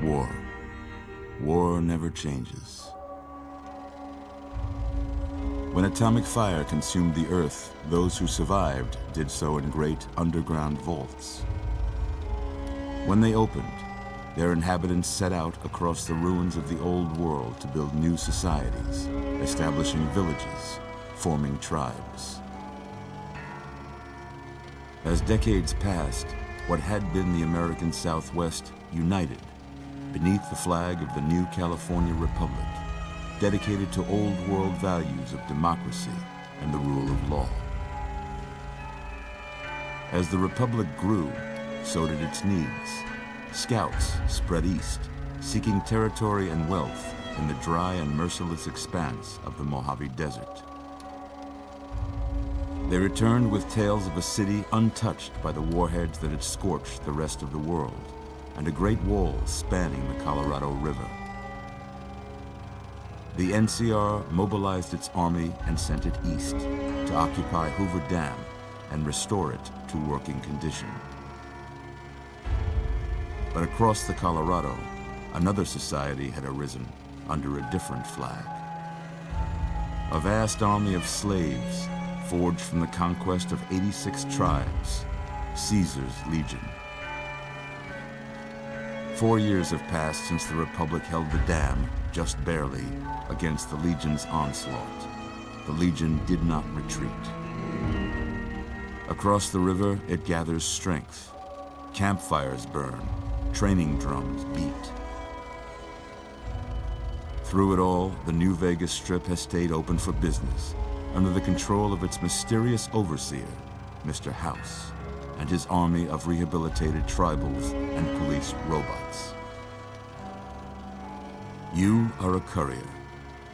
War. War never changes. When atomic fire consumed the Earth, those who survived did so in great underground vaults. When they opened, their inhabitants set out across the ruins of the old world to build new societies, establishing villages, forming tribes. As decades passed, what had been the American Southwest united beneath the flag of the new California Republic, dedicated to old world values of democracy and the rule of law. As the Republic grew, so did its needs. Scouts spread east, seeking territory and wealth in the dry and merciless expanse of the Mojave Desert. They returned with tales of a city untouched by the warheads that had scorched the rest of the world, and a great wall spanning the Colorado River. The NCR mobilized its army and sent it east to occupy Hoover Dam and restore it to working condition. But across the Colorado, another society had arisen under a different flag. A vast army of slaves forged from the conquest of 86 tribes, Caesar's Legion. 4 years have passed since the Republic held the dam, just barely, against the Legion's onslaught. The Legion did not retreat. Across the river, it gathers strength. Campfires burn, training drums beat. Through it all, the New Vegas Strip has stayed open for business, under the control of its mysterious overseer, Mr. House, and his army of rehabilitated tribals and police robots. You are a courier,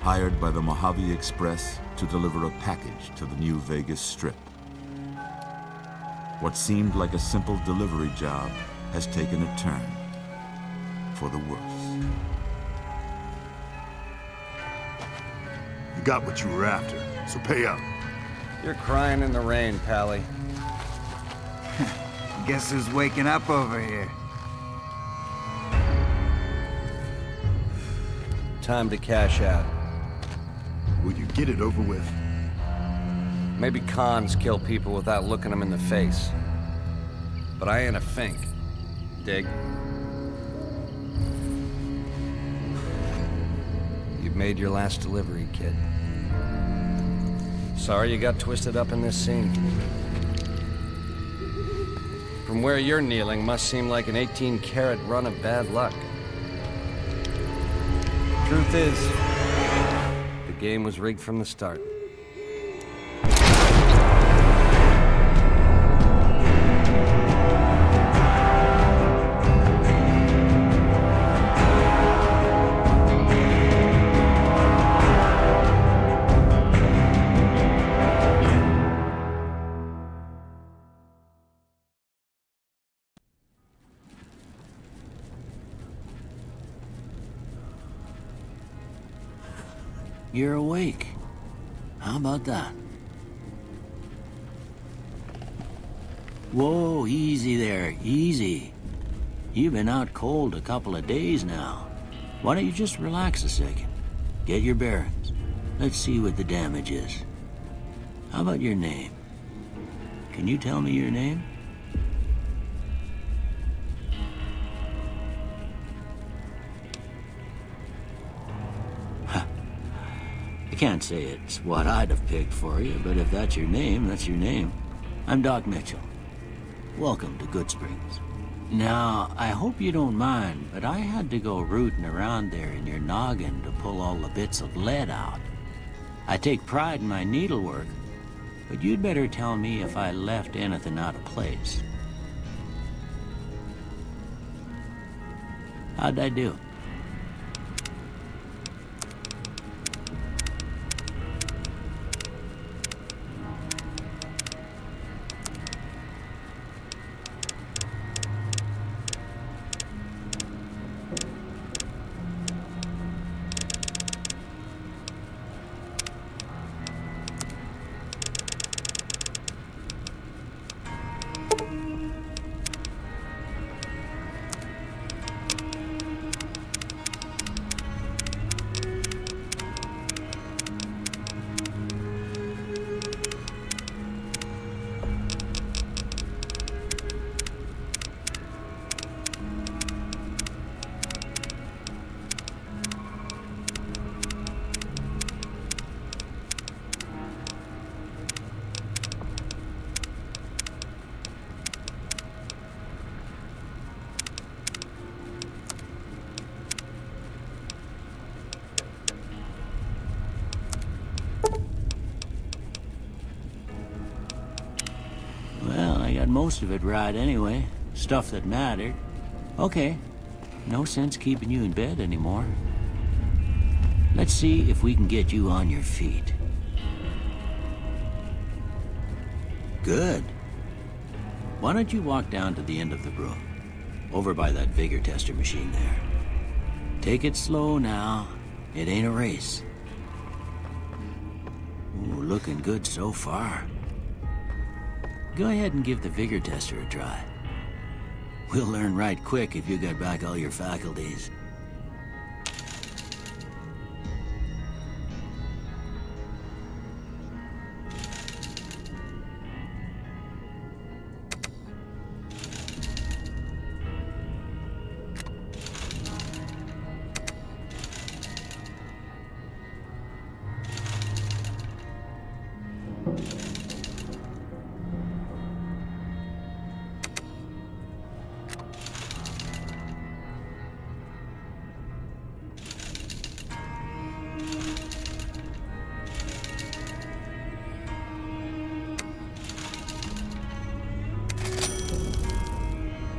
hired by the Mojave Express to deliver a package to the New Vegas Strip. What seemed like a simple delivery job has taken a turn for the worse. You got what you were after, so pay up. You're crying in the rain, Pally. Guess who's waking up over here? Time to cash out. Will you get it over with? Maybe cons kill people without looking them in the face. But I ain't a fink. Dig? You've made your last delivery, kid. Sorry you got twisted up in this scene. From where you're kneeling must seem like an 18-carat run of bad luck. Truth is, the game was rigged from the start. You're awake. How about that? Whoa, easy there, easy. You've been out cold a couple of days now. Why don't you just relax a second? Get your bearings. Let's see what the damage is. How about your name? Can you tell me your name? I can't say it's what I'd have picked for you, but if that's your name, that's your name. I'm Doc Mitchell. Welcome to Goodsprings. Now, I hope you don't mind, but I had to go rooting around there in your noggin to pull all the bits of lead out. I take pride in my needlework, but you'd better tell me if I left anything out of place. How'd I do? most of it right anyway. Stuff that mattered. Okay, no sense keeping you in bed anymore. Let's see if we can get you on your feet. Good. Why don't you walk down to the end of the room, over by that vigor tester machine there. Take it slow now. It ain't a race. Ooh, looking good so far. Go ahead and give the vigor tester a try. We'll learn right quick if you got back all your faculties.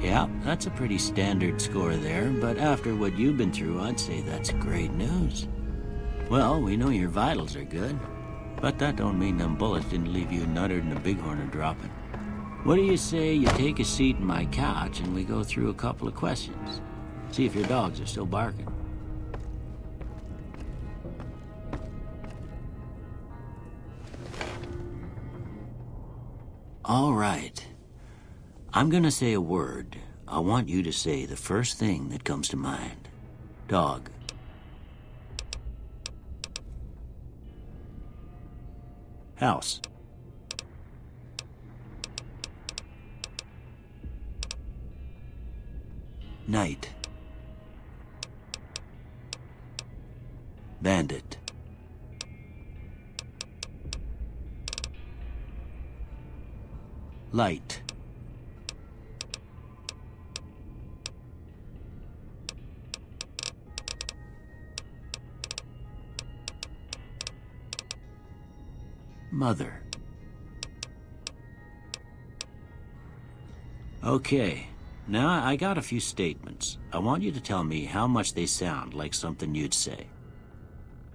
Yeah, that's a pretty standard score there, but after what you've been through, I'd say that's great news. Well, we know your vitals are good, but that don't mean them bullets didn't leave you nuttered and a bighorn are dropping. What do you say you take a seat in my couch and we go through a couple of questions? See if your dogs are still barking. All right. I'm gonna say a word. I want you to say the first thing that comes to mind. Dog. House. Night. Bandit. Light. Mother. Okay, now I got a few statements. I want you to tell me how much they sound like something you'd say.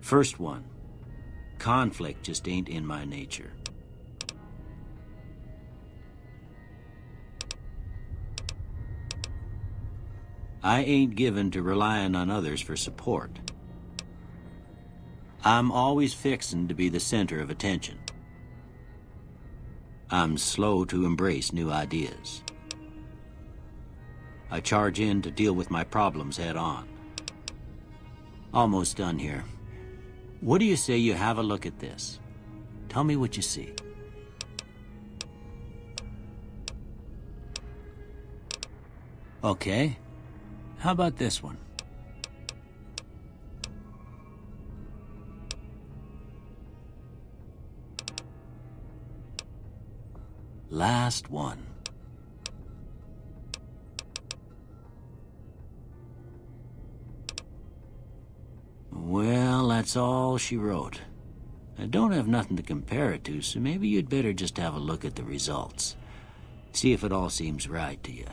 First one, conflict just ain't in my nature. I ain't given to relying on others for support. I'm always fixin' to be the center of attention. I'm slow to embrace new ideas. I charge in to deal with my problems head on. Almost done here. What do you say you have a look at this? Tell me what you see. Okay. How about this one? Last one. Well, that's all she wrote. I don't have nothing to compare it to, so maybe you'd better just have a look at the results. See if it all seems right to you.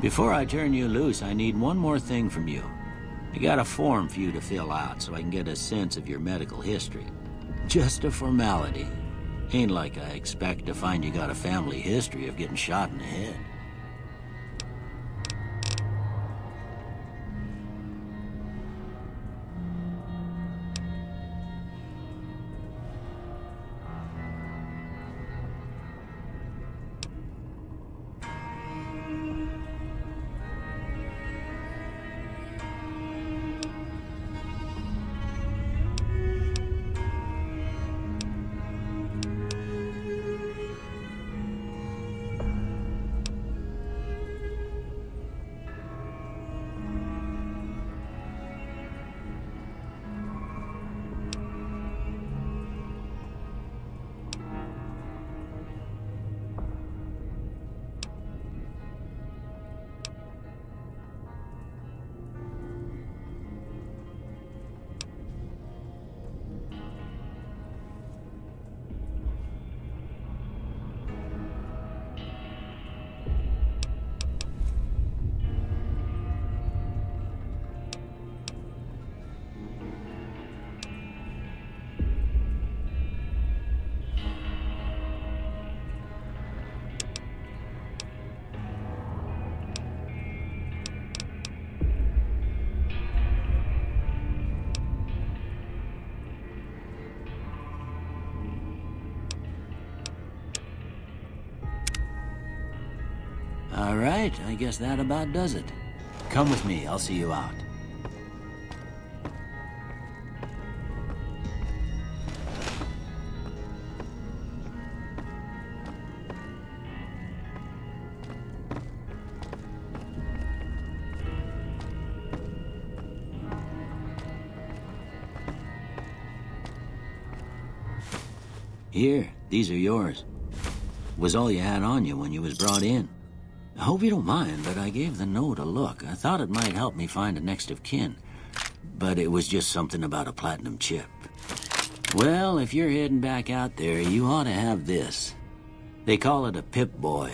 Before I turn you loose, I need one more thing from you. I got a form for you to fill out so I can get a sense of your medical history. Just a formality. Ain't like I expect to find you got a family history of getting shot in the head. All right, I guess that about does it. Come with me, I'll see you out. Here, these are yours. Was all you had on you when you was brought in. I hope you don't mind, but I gave the note a look. I thought it might help me find a next of kin. But it was just something about a platinum chip. Well, if you're heading back out there, you ought to have this. They call it a Pip-Boy.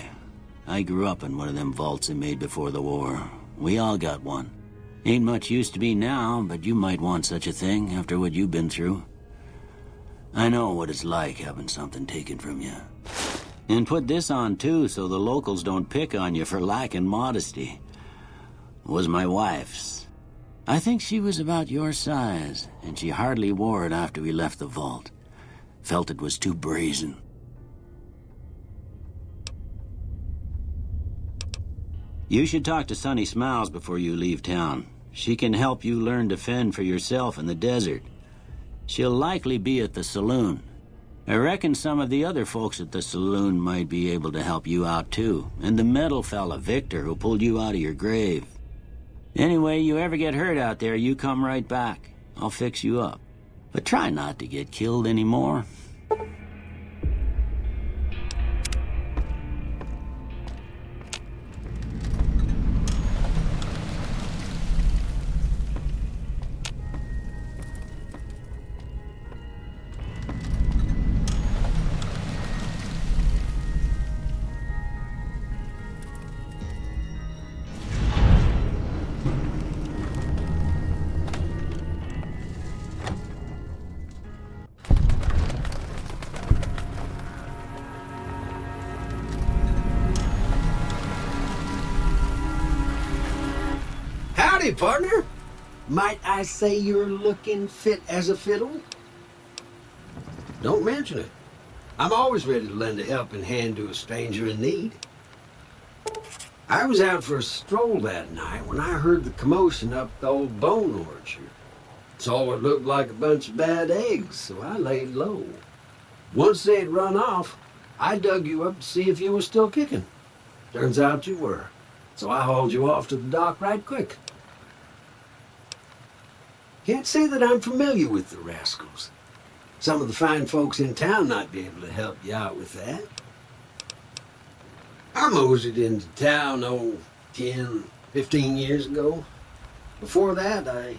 I grew up in one of them vaults they made before the war. We all got one. Ain't much use to be now, but you might want such a thing after what you've been through. I know what it's like having something taken from you. And put this on, too, so the locals don't pick on you for lacking modesty. Was my wife's. I think she was about your size, and she hardly wore it after we left the vault. Felt it was too brazen. You should talk to Sunny Smiles before you leave town. She can help you learn to fend for yourself in the desert. She'll likely be at the saloon. I reckon some of the other folks at the saloon might be able to help you out too. And the metal fella, Victor, who pulled you out of your grave. Anyway, you ever get hurt out there, you come right back. I'll fix you up. But try not to get killed anymore. Howdy, partner. Might I say you're looking fit as a fiddle? Don't mention it. I'm always ready to lend a helping hand to a stranger in need. I was out for a stroll that night when I heard the commotion up the old bone orchard. Saw what looked like a bunch of bad eggs, so I laid low. Once they'd run off, I dug you up to see if you were still kicking. Turns out you were, so I hauled you off to the dock right quick. Can't say that I'm familiar with the rascals. Some of the fine folks in town might be able to help you out with that. I moseyed into town, 10, 15 years ago. Before that, I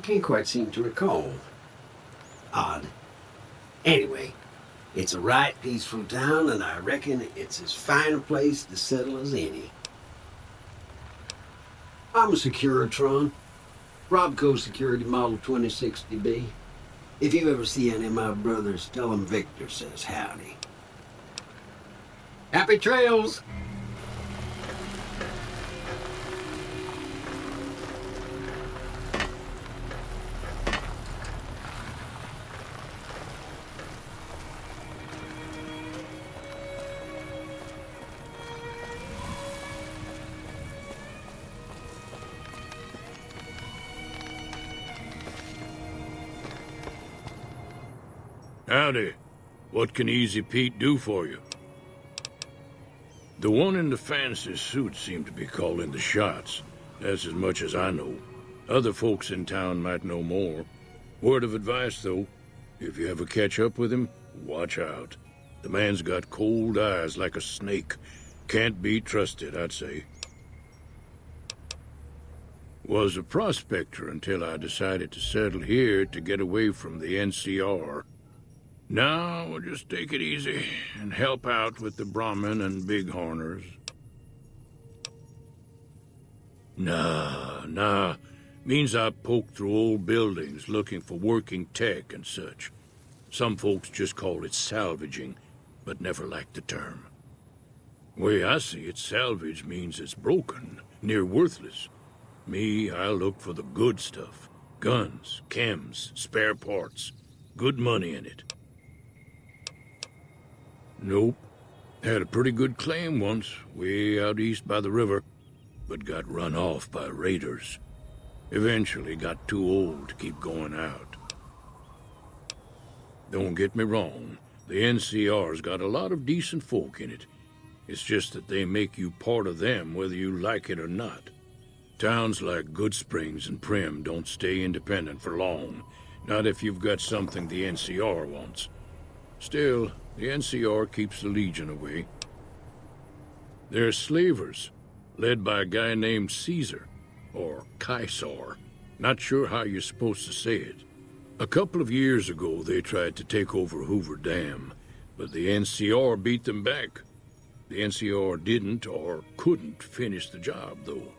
can't quite seem to recall. Odd. Anyway, it's a right peaceful town, and I reckon it's as fine a place to settle as any. I'm a Securitron, Robco Security Model 2060B. If you ever see any of my brothers, tell them Victor says howdy. Happy trails! Howdy. What can Easy Pete do for you? The one in the fancy suit seemed to be calling the shots. That's as much as I know. Other folks in town might know more. Word of advice, though. If you ever catch up with him, watch out. The man's got cold eyes like a snake. Can't be trusted, I'd say. Was a prospector until I decided to settle here to get away from the NCR. Now, we'll just take it easy and help out with the Brahmin and Bighorners. Nah. Means I poke through old buildings looking for working tech and such. Some folks just call it salvaging, but never liked the term. Way I see it, salvage means it's broken, near worthless. Me, I look for the good stuff. Guns, chems, spare parts. Good money in it. Nope. Had a pretty good claim once, way out east by the river, but got run off by raiders. Eventually got too old to keep going out. Don't get me wrong, the NCR's got a lot of decent folk in it. It's just that they make you part of them whether you like it or not. Towns like Goodsprings and Primm don't stay independent for long, not if you've got something the NCR wants. Still, the NCR keeps the Legion away. They're slavers, led by a guy named Caesar, or Caesar. Not sure how you're supposed to say it. A couple of years ago, they tried to take over Hoover Dam, but the NCR beat them back. The NCR didn't or couldn't finish the job, though.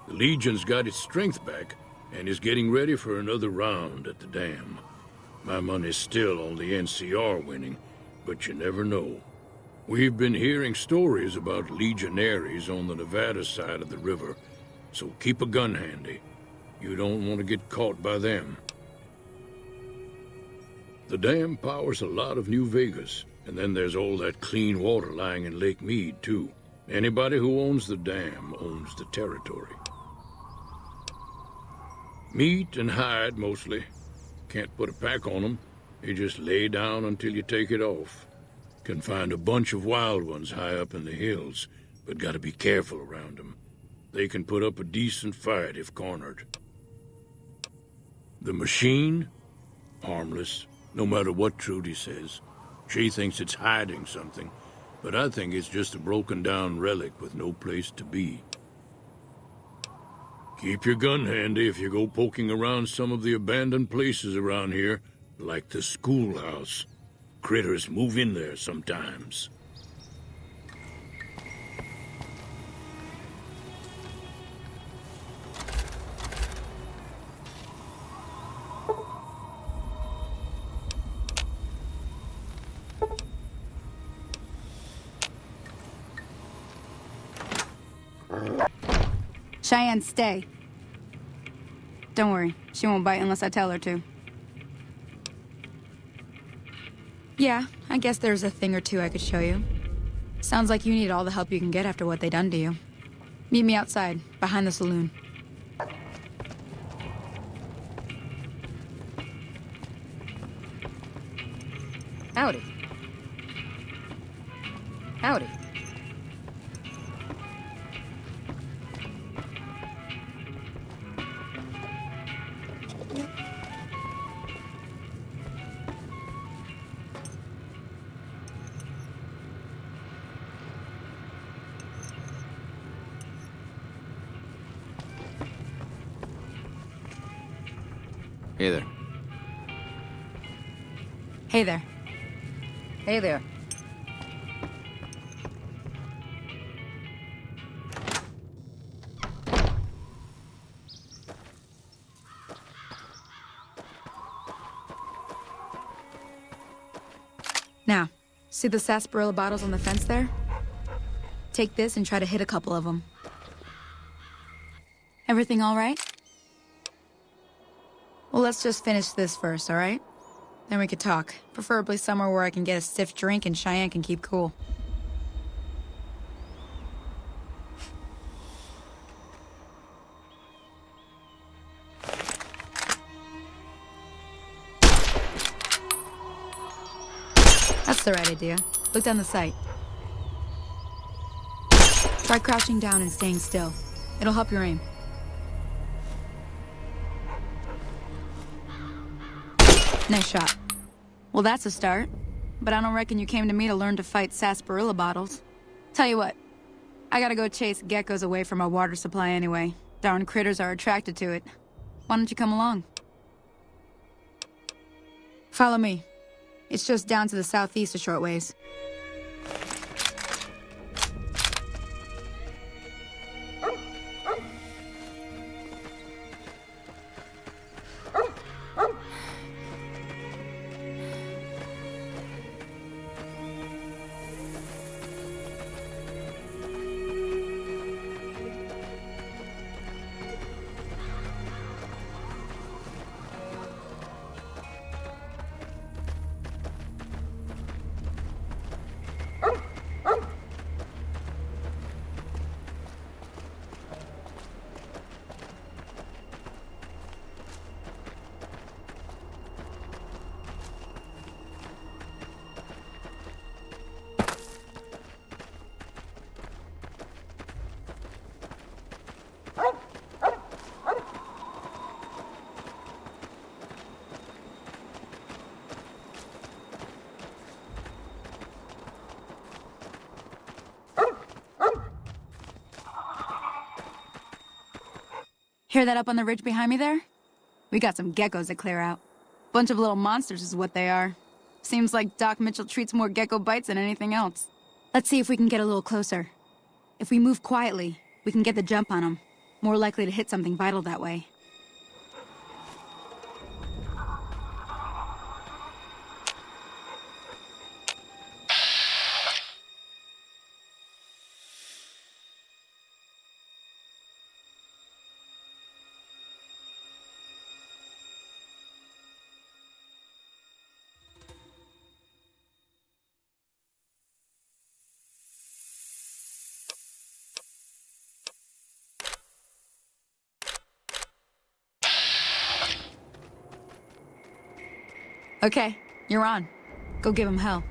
The Legion's got its strength back and is getting ready for another round at the dam. My money's still on the NCR winning, but you never know. We've been hearing stories about legionaries on the Nevada side of the river, so keep a gun handy. You don't want to get caught by them. The dam powers a lot of New Vegas, and then there's all that clean water lying in Lake Mead, too. Anybody who owns the dam owns the territory. Meat and hide, mostly. Can't put a pack on them. You just lay down until you take it off. Can find a bunch of wild ones high up in the hills, but gotta be careful around them. They can put up a decent fight if cornered. The machine? Harmless, no matter what Trudy says. She thinks it's hiding something, but I think it's just a broken-down relic with no place to be. Keep your gun handy if you go poking around some of the abandoned places around here, like the schoolhouse. Critters move in there sometimes. Cheyenne, stay. Don't worry, she won't bite unless I tell her to. Yeah, I guess there's a thing or two I could show you. Sounds like you need all the help you can get after what they done to you. Meet me outside, behind the saloon. Howdy. Howdy. Hey there. Hey there. Hey there. Now, see the sarsaparilla bottles on the fence there? Take this and try to hit a couple of them. Everything all right? Well, let's just finish this first, all right? Then we could talk. Preferably somewhere where I can get a stiff drink and Cheyenne can keep cool. That's the right idea. Look down the sight. Try crouching down and staying still. It'll help your aim. Nice shot. Well, that's a start. But I don't reckon you came to me to learn to fight sarsaparilla bottles. Tell you what, I gotta go chase geckos away from our water supply anyway. Darn critters are attracted to it. Why don't you come along? Follow me. It's just down to the southeast a short ways. Hear that up on the ridge behind me there? We got some geckos to clear out. Bunch of little monsters is what they are. Seems like Doc Mitchell treats more gecko bites than anything else. Let's see if we can get a little closer. If we move quietly, we can get the jump on them. More likely to hit something vital that way. Okay, you're on. Go give him hell.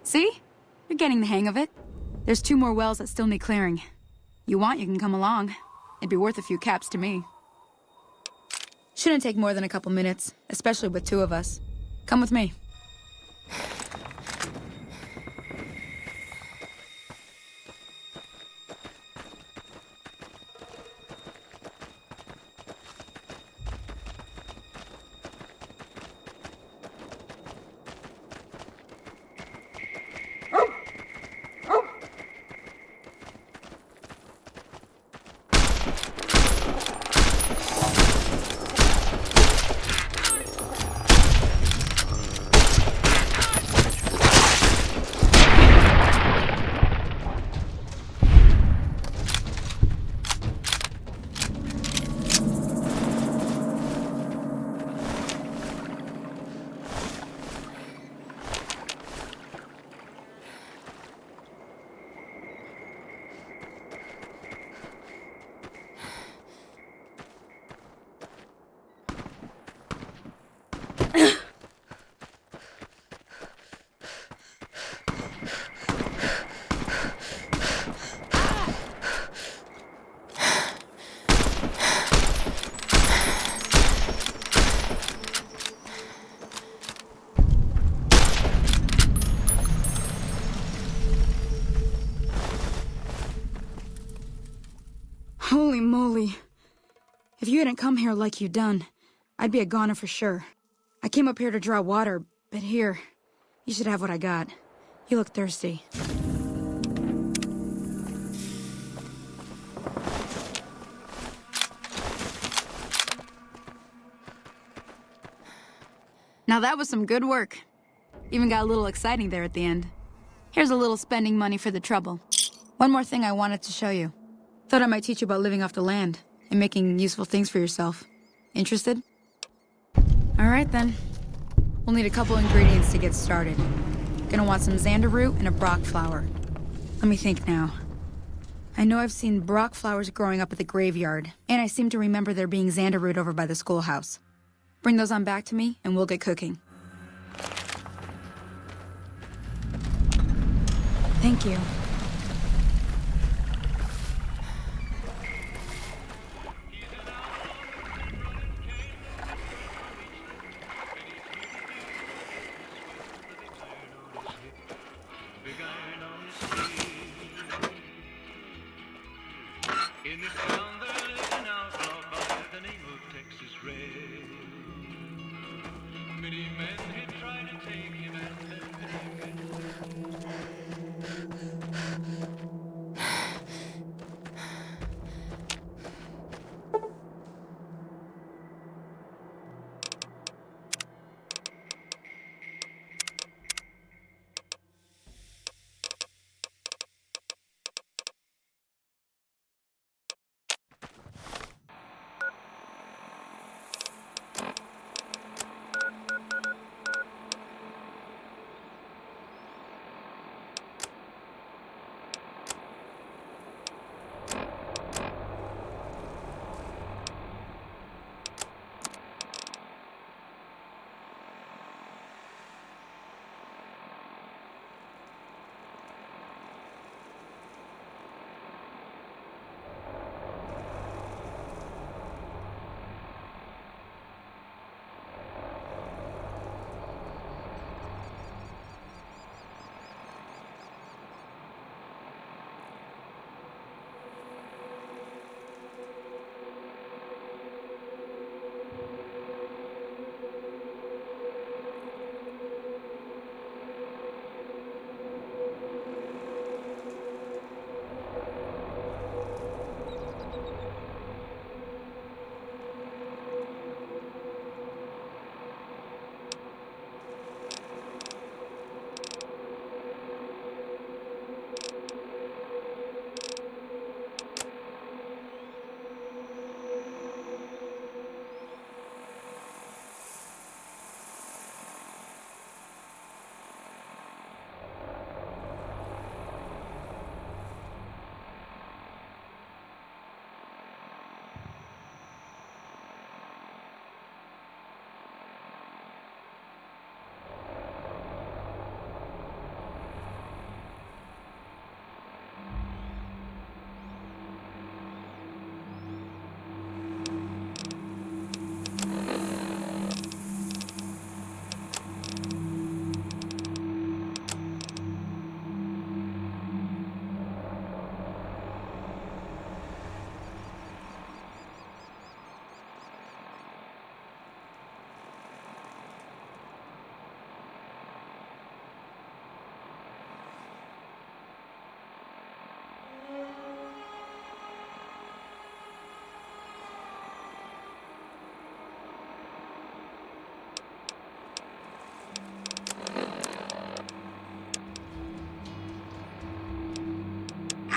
See? You're getting the hang of it. There's 2 more wells that still need clearing. You want, you can come along. It'd be worth a few caps to me. Shouldn't take more than a couple minutes, especially with 2 of us. Come with me. Holy moly. If you hadn't come here like you done, I'd be a goner for sure. I came up here to draw water, but here, you should have what I got. You look thirsty. Now that was some good work. Even got a little exciting there at the end. Here's a little spending money for the trouble. One more thing I wanted to show you. Thought I might teach you about living off the land and making useful things for yourself. Interested? All right then. We'll need a couple ingredients to get started. Gonna want some xander root and a brock flower. Let me think now. I know I've seen brock flowers growing up at the graveyard, and I seem to remember there being xander root over by the schoolhouse. Bring those on back to me, and we'll get cooking. Thank you. In this town there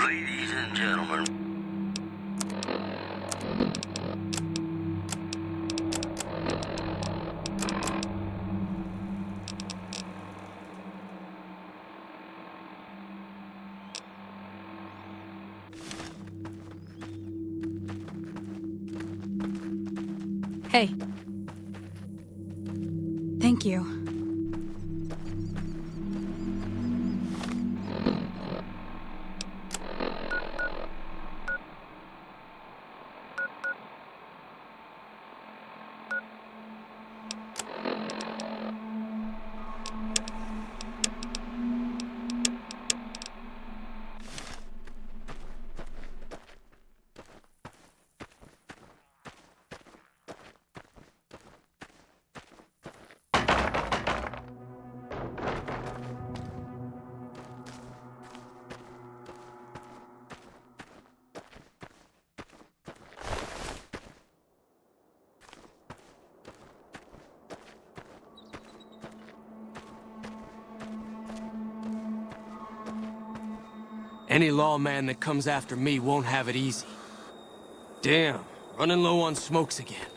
Ladies and gentlemen. Hey. Thank you. Any lawman that comes after me won't have it easy. Damn, running low on smokes again.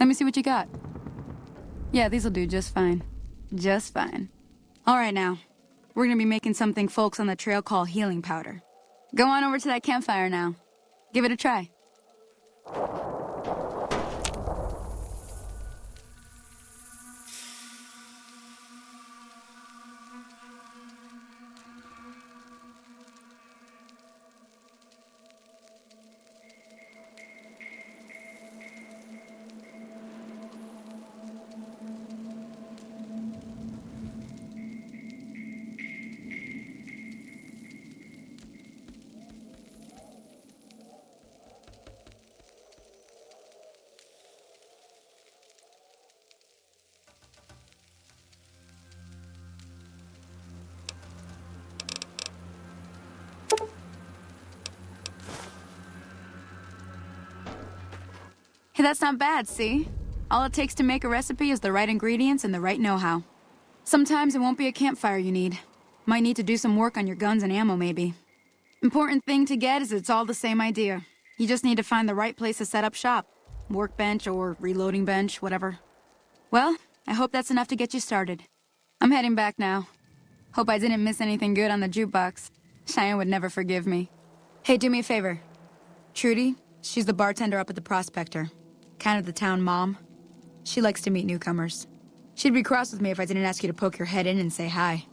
Let me see what you got. Yeah, these'll do just fine. Just fine. All right, now. We're gonna be making something folks on the trail call healing powder. Go on over to that campfire now. Give it a try. Hey, that's not bad, see? All it takes to make a recipe is the right ingredients and the right know-how. Sometimes it won't be a campfire you need. Might need to do some work on your guns and ammo, maybe. Important thing to get is it's all the same idea. You just need to find the right place to set up shop. Workbench or reloading bench, whatever. Well, I hope that's enough to get you started. I'm heading back now. Hope I didn't miss anything good on the jukebox. Cheyenne would never forgive me. Hey, do me a favor. Trudy, she's the bartender up at the Prospector. Kind of the town mom. She likes to meet newcomers. She'd be cross with me if I didn't ask you to poke your head in and say hi.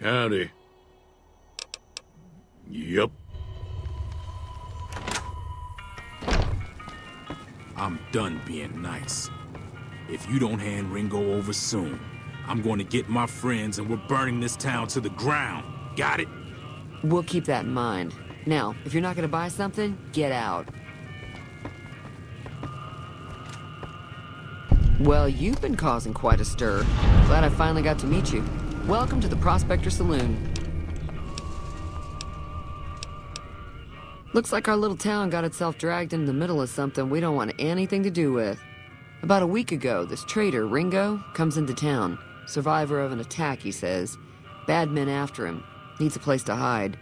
Howdy. Yup. I'm done being nice. If you don't hand Ringo over soon, I'm going to get my friends and we're burning this town to the ground. Got it? We'll keep that in mind. Now, if you're not going to buy something, get out. Well, you've been causing quite a stir. Glad I finally got to meet you. Welcome to the Prospector Saloon. Looks like our little town got itself dragged into the middle of something we don't want anything to do with. About a week ago, this traitor, Ringo, comes into town. Survivor of an attack, he says. Bad men after him. Needs a place to hide.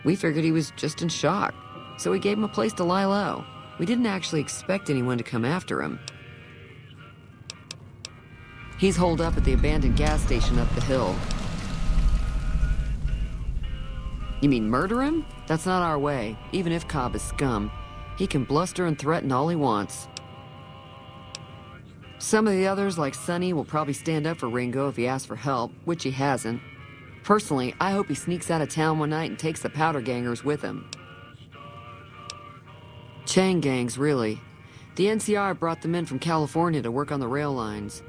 We figured he was just in shock, so we gave him a place to lie low. We didn't actually expect anyone to come after him. He's holed up at the abandoned gas station up the hill. You mean murder him? That's not our way, even if Cobb is scum. He can bluster and threaten all he wants. Some of the others, like Sonny, will probably stand up for Ringo if he asks for help, which he hasn't. Personally, I hope he sneaks out of town one night and takes the powder gangers with him. Chain gangs, really. The NCR brought them in from California to work on the rail lines.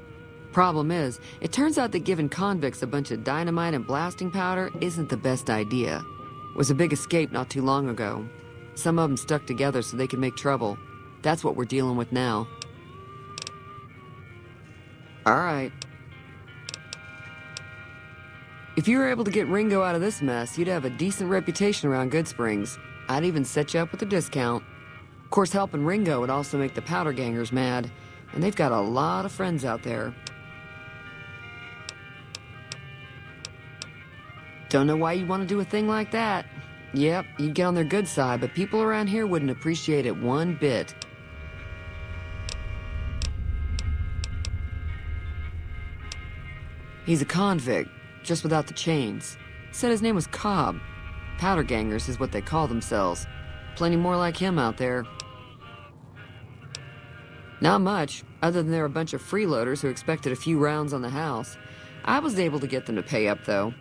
Problem is, it turns out that giving convicts a bunch of dynamite and blasting powder isn't the best idea. It was a big escape not too long ago. Some of them stuck together so they could make trouble. That's what we're dealing with now. All right. If you were able to get Ringo out of this mess, you'd have a decent reputation around Goodsprings. I'd even set you up with a discount. Of course, helping Ringo would also make the powder gangers mad, and they've got a lot of friends out there. Don't know why you'd want to do a thing like that. Yep, you'd get on their good side, but people around here wouldn't appreciate it one bit. He's a convict, just without the chains. Said his name was Cobb. Powder gangers is what they call themselves. Plenty more like him out there. Not much, other than they're a bunch of freeloaders who expected a few rounds on the house. I was able to get them to pay up, though.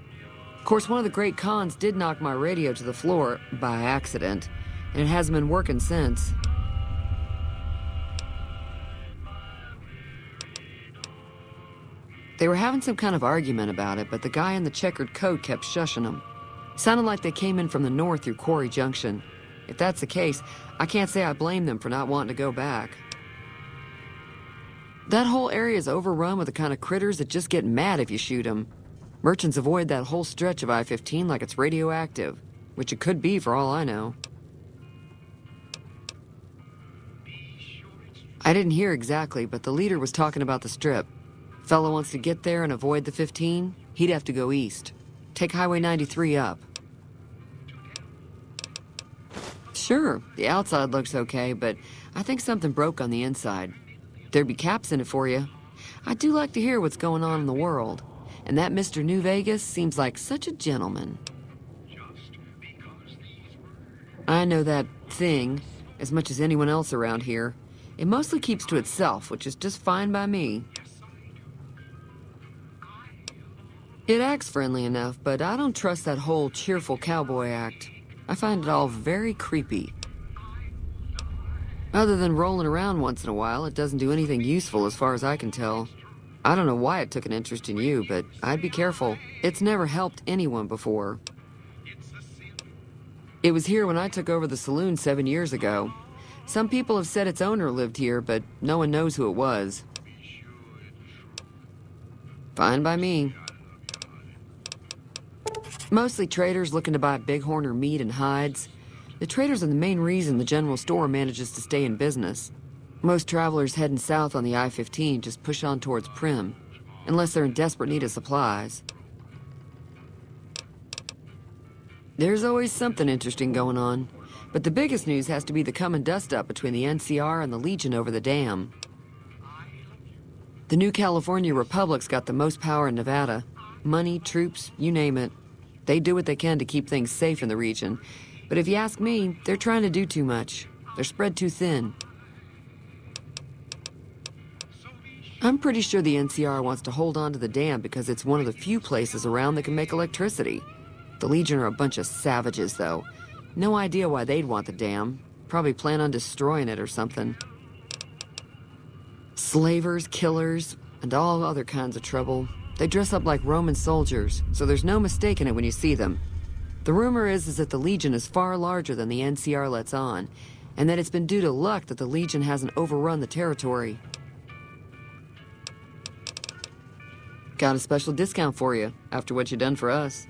Of course, one of the great cons did knock my radio to the floor, by accident, and it hasn't been working since. They were having some kind of argument about it, but the guy in the checkered coat kept shushing them. Sounded like they came in from the north through Quarry Junction. If that's the case, I can't say I blame them for not wanting to go back. That whole area is overrun with the kind of critters that just get mad if you shoot them. Merchants avoid that whole stretch of I-15 like it's radioactive, which it could be for all I know. I didn't hear exactly, but the leader was talking about the strip. Fellow wants to get there and avoid the 15, he'd have to go east. Take Highway 93 up. Sure, the outside looks okay, but I think something broke on the inside. There'd be caps in it for you. I do like to hear what's going on in the world. And that Mr. New Vegas seems like such a gentleman. I know that thing as much as anyone else around here. It mostly keeps to itself, which is just fine by me. It acts friendly enough, but I don't trust that whole cheerful cowboy act. I find it all very creepy. Other than rolling around once in a while, it doesn't do anything useful as far as I can tell. I don't know why it took an interest in you, but I'd be careful. It's never helped anyone before. It was here when I took over the saloon 7 years ago. Some people have said its owner lived here, but no one knows who it was. Fine by me. Mostly traders looking to buy bighorn or meat and hides. The traders are the main reason the general store manages to stay in business. Most travelers heading south on the I-15 just push on towards Primm, unless they're in desperate need of supplies. There's always something interesting going on, but the biggest news has to be the coming dust-up between the NCR and the Legion over the dam. The new California Republic's got the most power in Nevada. Money, troops, you name it. They do what they can to keep things safe in the region, but if you ask me, they're trying to do too much. They're spread too thin. I'm pretty sure the NCR wants to hold on to the dam because it's one of the few places around that can make electricity. The Legion are a bunch of savages, though. No idea why they'd want the dam. Probably plan on destroying it or something. Slavers, killers, and all other kinds of trouble. They dress up like Roman soldiers, so there's no mistaking it when you see them. The rumor is that the Legion is far larger than the NCR lets on, and that it's been due to luck that the Legion hasn't overrun the territory. Got a special discount for you, after what you've done for us.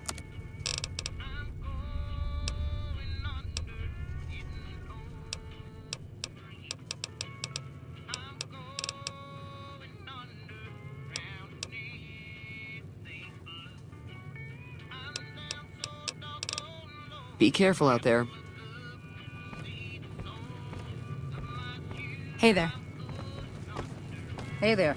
Be careful out there. Hey there. Hey there.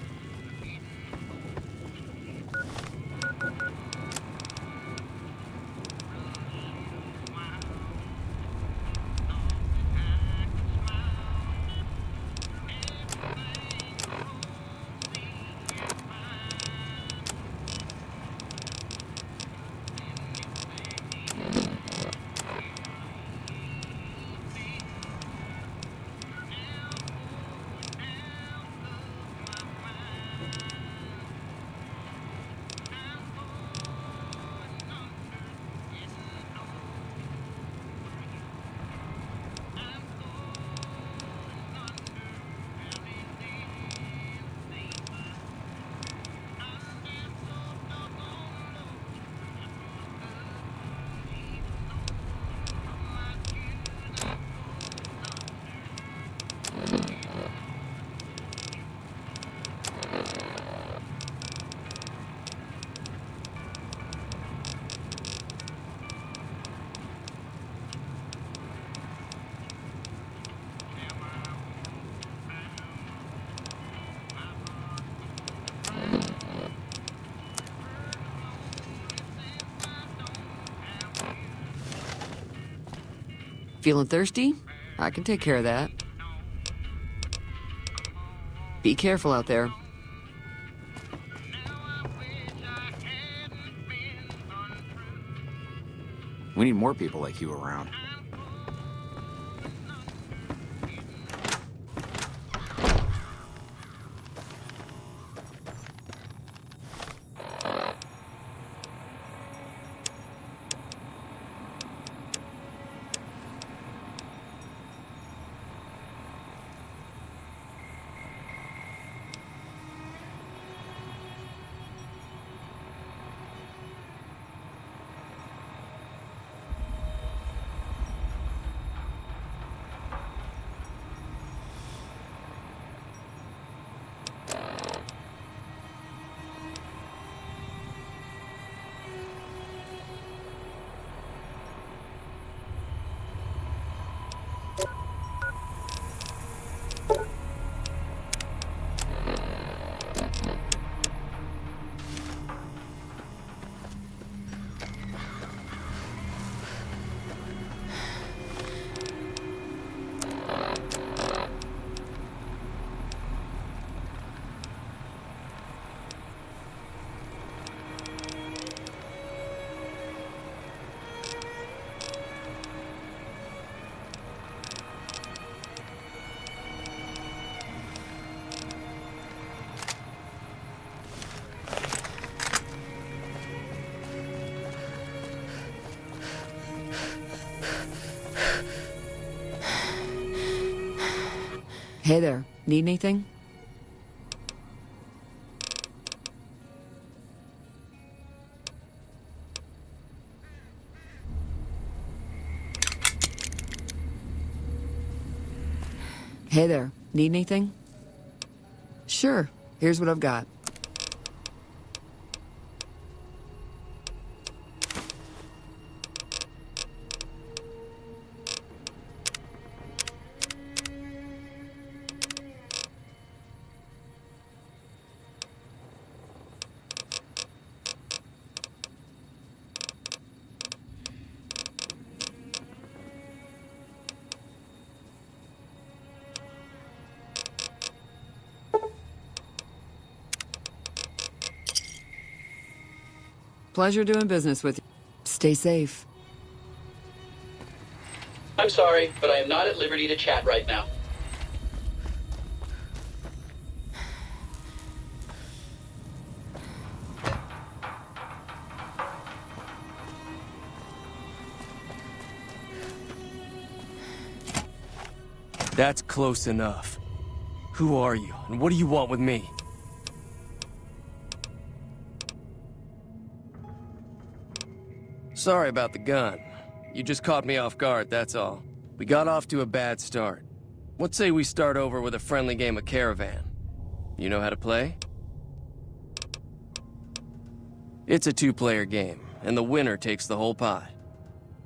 Feeling thirsty? I can take care of that. Be careful out there. We need more people like you around. Hey there, need anything? Hey there, need anything? Sure, here's what I've got. Pleasure doing business with you. Stay safe. I'm sorry, but I am not at liberty to chat right now. That's close enough. Who are you, and what do you want with me? Sorry about the gun. You just caught me off guard, that's all. We got off to a bad start. Let's say we start over with a friendly game of Caravan. You know how to play? It's a two-player game, and the winner takes the whole pie.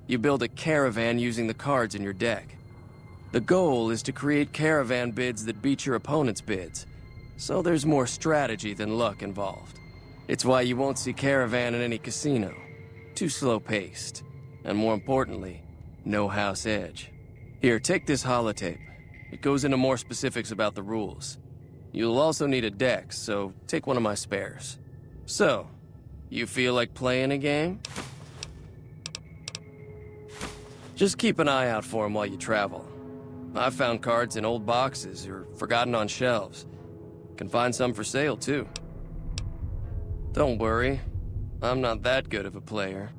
You build a caravan using the cards in your deck. The goal is to create caravan bids that beat your opponent's bids, so there's more strategy than luck involved. It's why you won't see Caravan in any casino. Too slow-paced. And more importantly, no house edge. Here, take this holotape. It goes into more specifics about the rules. You'll also need a deck, so take one of my spares. So, you feel like playing a game? Just keep an eye out for them while you travel. I've found cards in old boxes or forgotten on shelves. Can find some for sale, too. Don't worry. I'm not that good of a player.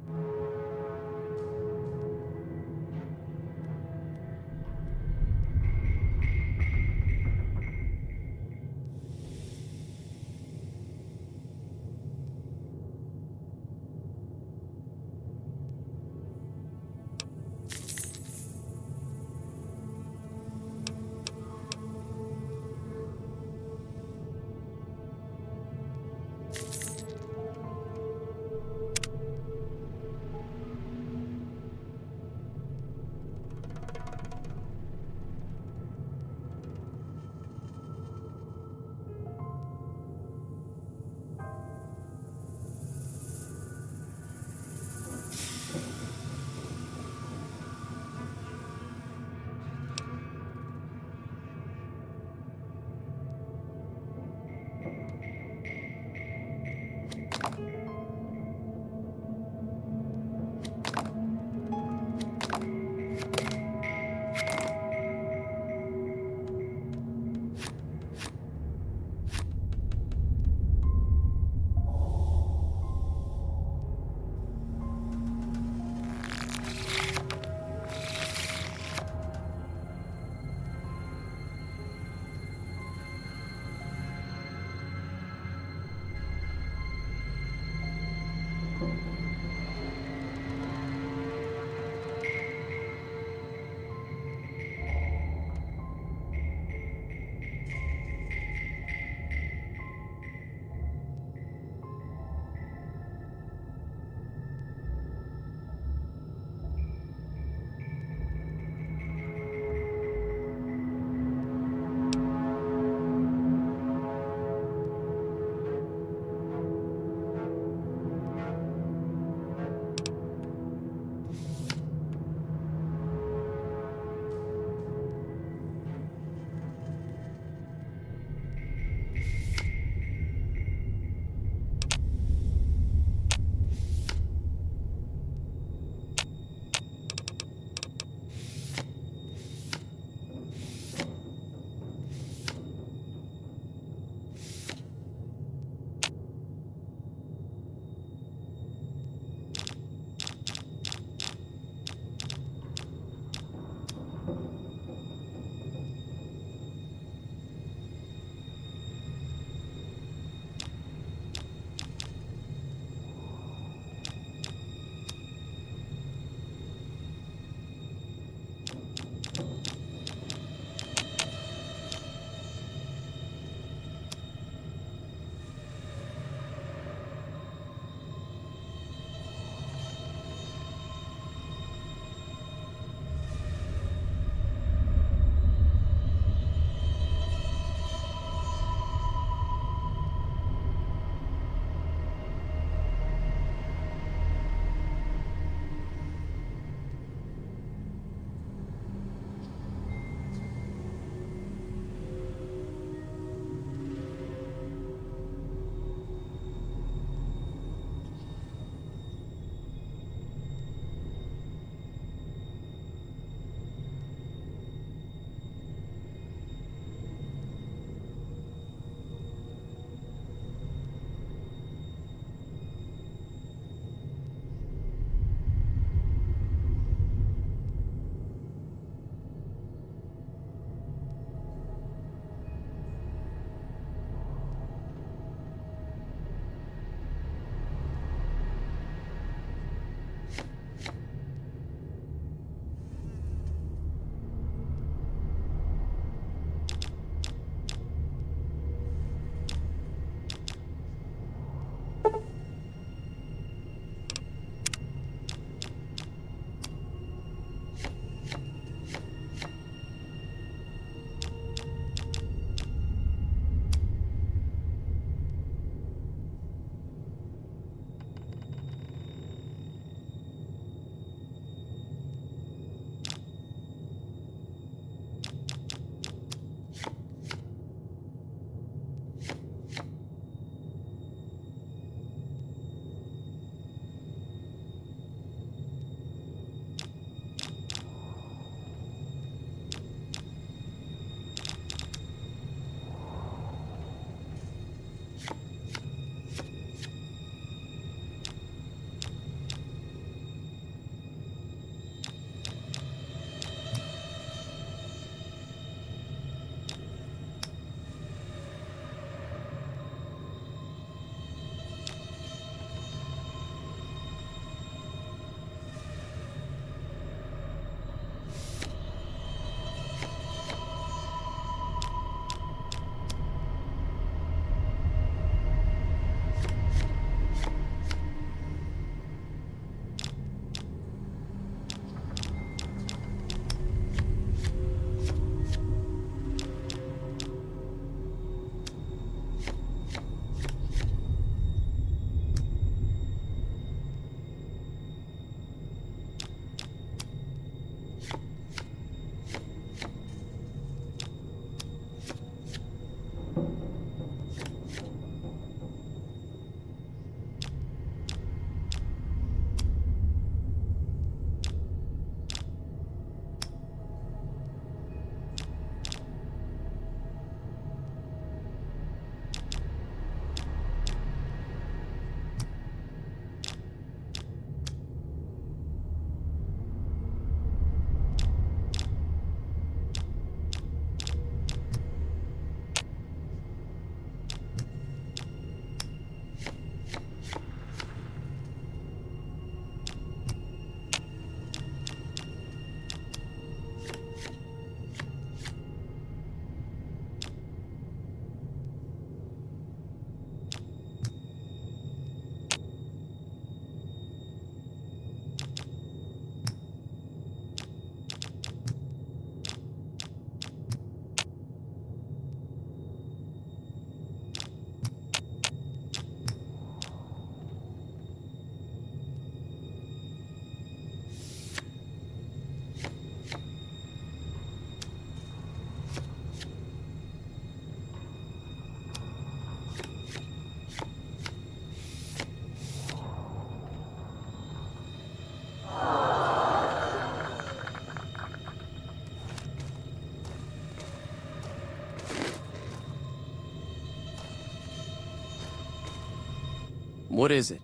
What is it?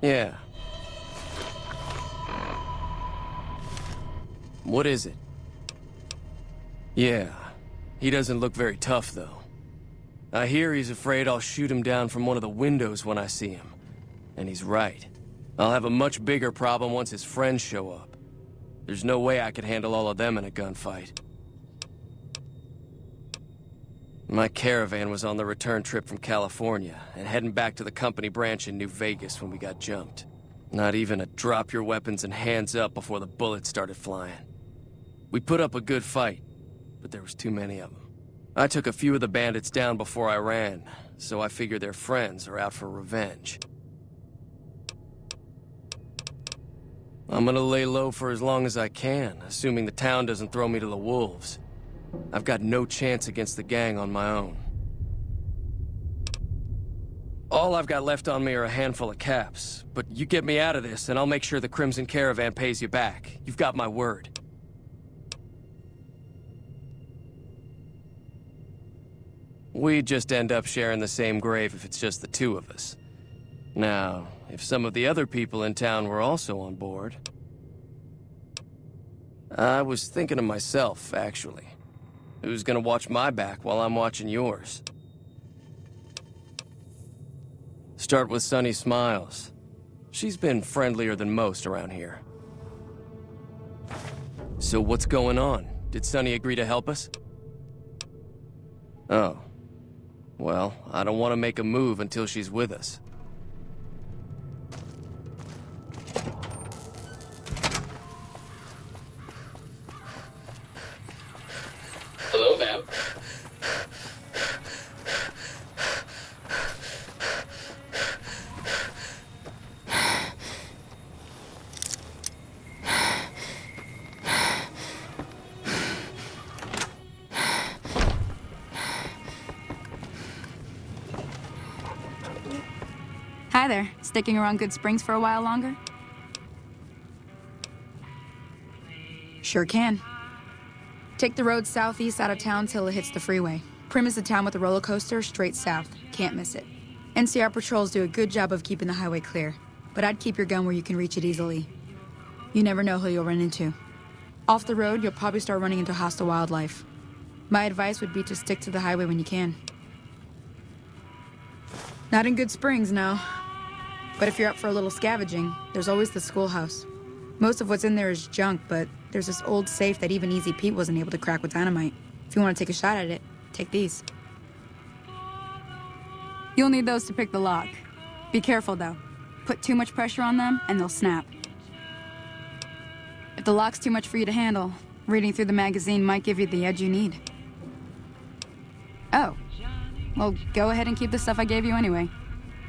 Yeah. What is it? Yeah. He doesn't look very tough, though. I hear he's afraid I'll shoot him down from one of the windows when I see him. And he's right. I'll have a much bigger problem once his friends show up. There's no way I could handle all of them in a gunfight. My caravan was on the return trip from California, and heading back to the company branch in New Vegas when we got jumped. Not even a drop your weapons and hands up before the bullets started flying. We put up a good fight, but there was too many of them. I took a few of the bandits down before I ran, so I figure their friends are out for revenge. I'm gonna lay low for as long as I can, assuming the town doesn't throw me to the wolves. I've got no chance against the gang on my own. All I've got left on me are a handful of caps, but you get me out of this and I'll make sure the Crimson Caravan pays you back. You've got my word. We'd just end up sharing the same grave if it's just the two of us. Now, if some of the other people in town were also on board... I was thinking of myself, actually. Who's gonna watch my back while I'm watching yours? Start with Sunny Smiles. She's been friendlier than most around here. So what's going on? Did Sunny agree to help us? Oh. Well, I don't want to make a move until she's with us. Hello, ma'am. Hi there. Sticking around Good Springs for a while longer? Sure can. Take the road southeast out of town till it hits the freeway. Primm is the town with the roller coaster straight south. Can't miss it. NCR patrols do a good job of keeping the highway clear, but I'd keep your gun where you can reach it easily. You never know who you'll run into. Off the road, you'll probably start running into hostile wildlife. My advice would be to stick to the highway when you can. Not in Good Springs, no. But if you're up for a little scavenging, there's always the schoolhouse. Most of what's in there is junk, but there's this old safe that even Easy Pete wasn't able to crack with dynamite. If you want to take a shot at it, take these. You'll need those to pick the lock. Be careful, though. Put too much pressure on them, and they'll snap. If the lock's too much for you to handle, reading through the magazine might give you the edge you need. Oh. Well, go ahead and keep the stuff I gave you anyway.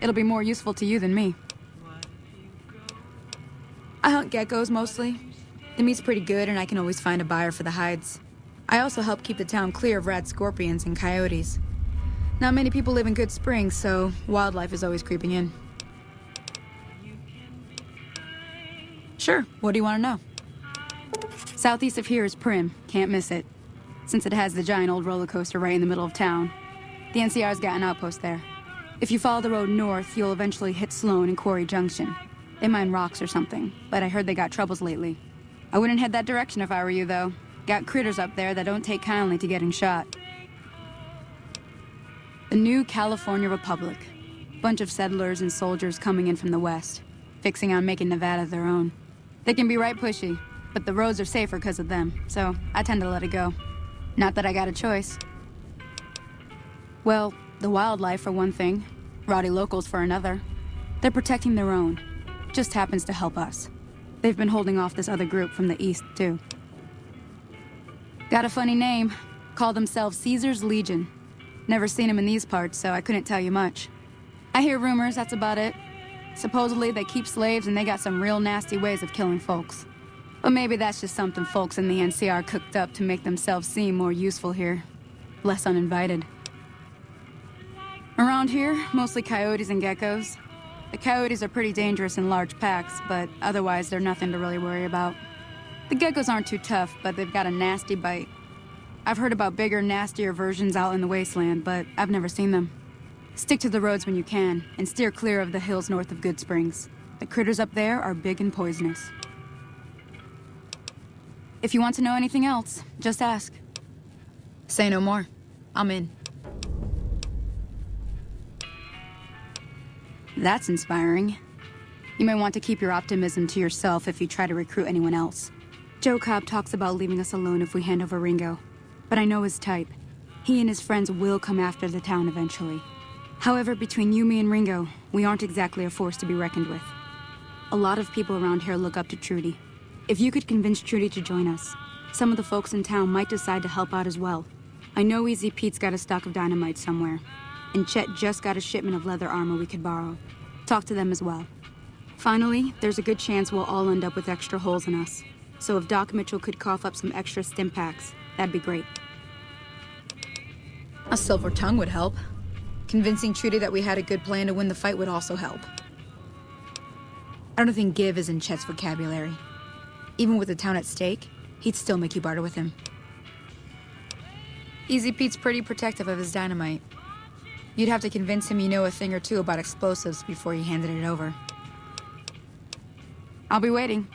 It'll be more useful to you than me. I hunt geckos mostly. The meat's pretty good and I can always find a buyer for the hides. I also help keep the town clear of rad scorpions and coyotes. Not many people live in Good Springs, so wildlife is always creeping in. Sure, what do you want to know? Southeast of here is Primm, can't miss it. Since it has the giant old roller coaster right in the middle of town. The NCR's got an outpost there. If you follow the road north, you'll eventually hit Sloan and Quarry Junction. They mine rocks or something, but I heard they got troubles lately. I wouldn't head that direction if I were you, though. Got critters up there that don't take kindly to getting shot. The new California Republic. Bunch of settlers and soldiers coming in from the west, fixing on making Nevada their own. They can be right pushy, but the roads are safer because of them, so I tend to let it go. Not that I got a choice. Well, the wildlife for one thing, rowdy locals for another. They're protecting their own. Just happens to help us. They've been holding off this other group from the east, too. Got a funny name. Call themselves Caesar's Legion. Never seen them in these parts, so I couldn't tell you much. I hear rumors, that's about it. Supposedly they keep slaves and they got some real nasty ways of killing folks. But maybe that's just something folks in the NCR cooked up to make themselves seem more useful here. Less uninvited. Around here, mostly coyotes and geckos. The coyotes are pretty dangerous in large packs, but otherwise they're nothing to really worry about. The geckos aren't too tough, but they've got a nasty bite. I've heard about bigger, nastier versions out in the wasteland, but I've never seen them. Stick to the roads when you can, and steer clear of the hills north of Good Springs. The critters up there are big and poisonous. If you want to know anything else, just ask. Say no more. I'm in. That's inspiring. You may want to keep your optimism to yourself if you try to recruit anyone else. Joe Cobb talks about leaving us alone if we hand over Ringo. But I know his type. He and his friends will come after the town eventually. However, between you, me, and Ringo, we aren't exactly a force to be reckoned with. A lot of people around here look up to Trudy. If you could convince Trudy to join us, some of the folks in town might decide to help out as well. I know Easy Pete's got a stock of dynamite somewhere, and Chet just got a shipment of leather armor we could borrow. Talk to them as well. Finally, there's a good chance we'll all end up with extra holes in us. So if Doc Mitchell could cough up some extra stim packs, that'd be great. A silver tongue would help. Convincing Trudy that we had a good plan to win the fight would also help. I don't think give is in Chet's vocabulary. Even with the town at stake, he'd still make you barter with him. Easy Pete's pretty protective of his dynamite. You'd have to convince him you know a thing or two about explosives before you handed it over. I'll be waiting.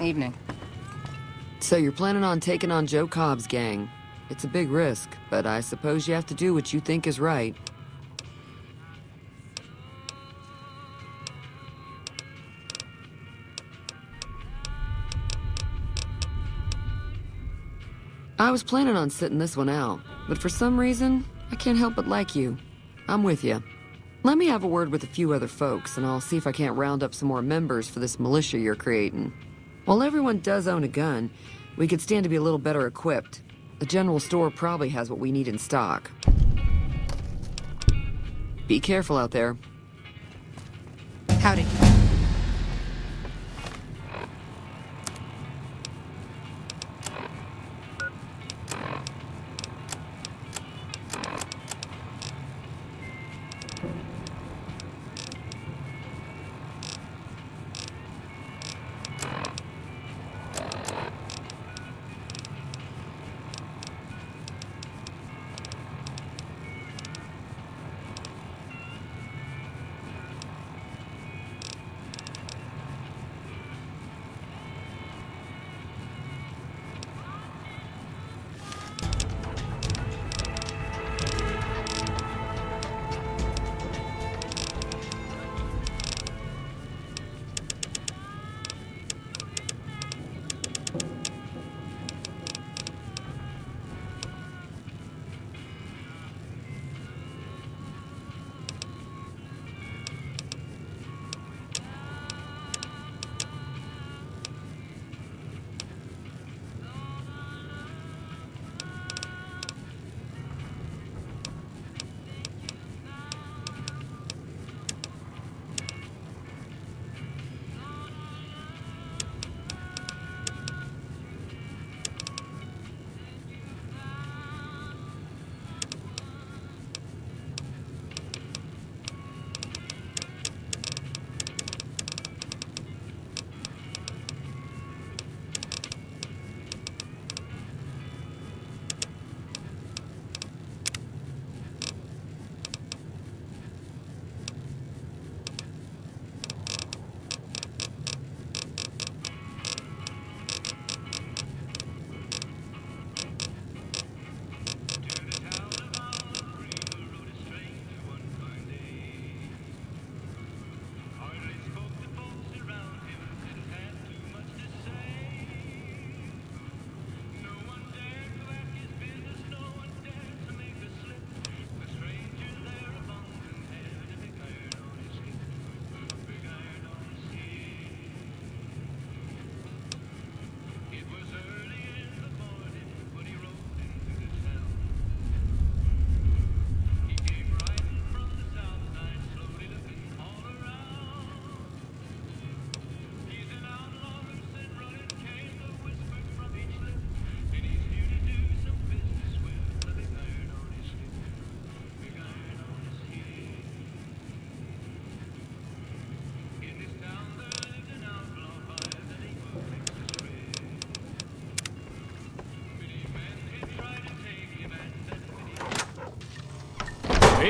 Evening. So you're planning on taking on Joe Cobb's gang. It's a big risk, but I suppose you have to do what you think is right. I was planning on sitting this one out, but for some reason, I can't help but like you. I'm with you. Let me have a word with a few other folks, and I'll see if I can't round up some more members for this militia you're creating. While everyone does own a gun, we could stand to be a little better equipped. The general store probably has what we need in stock. Be careful out there. Howdy.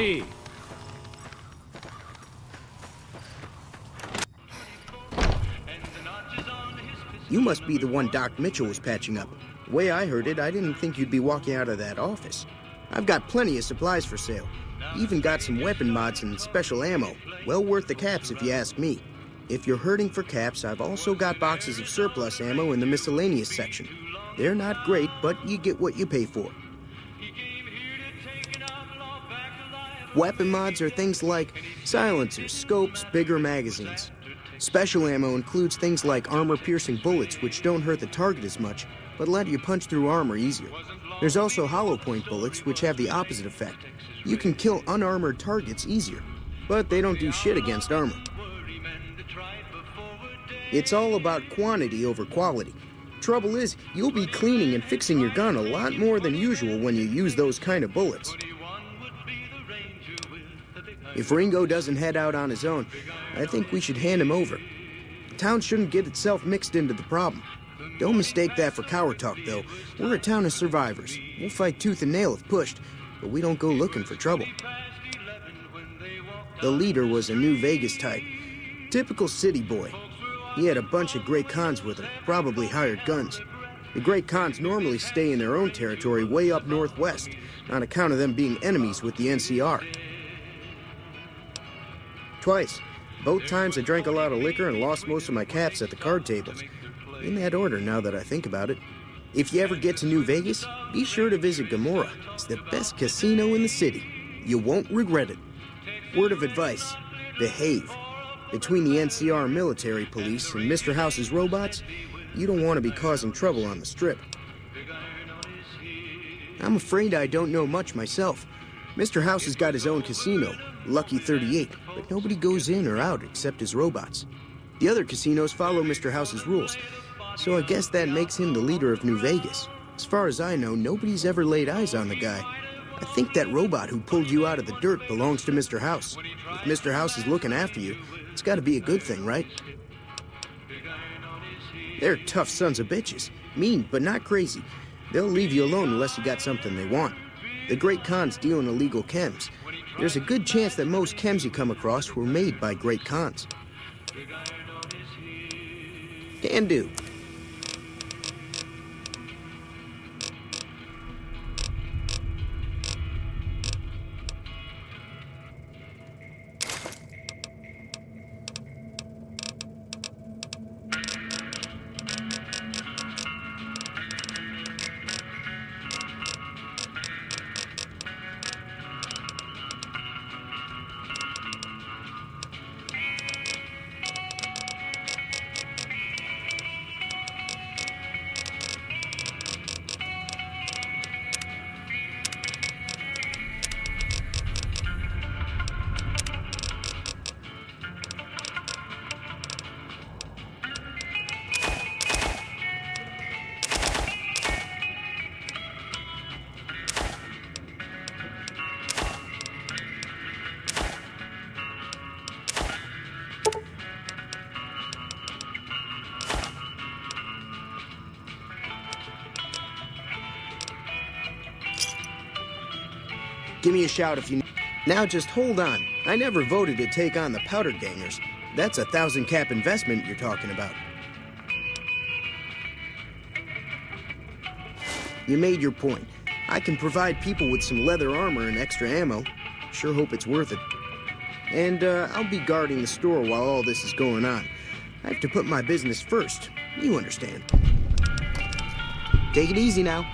Hey! You must be the one Doc Mitchell was patching up. The way I heard it, I didn't think you'd be walking out of that office. I've got plenty of supplies for sale. Even got some weapon mods and special ammo. Well worth the caps if you ask me. If you're hurting for caps, I've also got boxes of surplus ammo in the miscellaneous section. They're not great, but you get what you pay for. Weapon mods are things like silencers, scopes, bigger magazines. Special ammo includes things like armor-piercing bullets, which don't hurt the target as much, but let you punch through armor easier. There's also hollow point bullets, which have the opposite effect. You can kill unarmored targets easier, but they don't do shit against armor. It's all about quantity over quality. Trouble is, you'll be cleaning and fixing your gun a lot more than usual when you use those kind of bullets. If Ringo doesn't head out on his own, I think we should hand him over. The town shouldn't get itself mixed into the problem. Don't mistake that for coward talk, though. We're a town of survivors. We'll fight tooth and nail if pushed, but we don't go looking for trouble. The leader was a New Vegas type. Typical city boy. He had a bunch of Great Khans with him, probably hired guns. The Great Khans normally stay in their own territory way up northwest, on account of them being enemies with the NCR. Twice. Both times I drank a lot of liquor and lost most of my caps at the card tables. In that order, now that I think about it. If you ever get to New Vegas, be sure to visit Gomorrah. It's the best casino in the city. You won't regret it. Word of advice, behave. Between the NCR military police and Mr. House's robots, you don't want to be causing trouble on the Strip. I'm afraid I don't know much myself. Mr. House has got his own casino, Lucky 38, but nobody goes in or out except his robots. The other casinos follow Mr. House's rules, so I guess that makes him the leader of New Vegas. As far as I know, nobody's ever laid eyes on the guy. I think that robot who pulled you out of the dirt belongs to Mr. House. If Mr. House is looking after you, it's got to be a good thing, right? They're tough sons of bitches. Mean, but not crazy. They'll leave you alone unless you got something they want. The Great Khans deal in illegal chems. There's a good chance that most chems you come across were made by Great Khans. Can do. Give me a shout if you need. Now just hold on. I never voted to take on the Powder Gangers. That's a 1,000 cap investment you're talking about. You made your point. I can provide people with some leather armor and extra ammo. Sure hope it's worth it. And I'll be guarding the store while all this is going on. I have to put my business first. You understand. Take it easy now.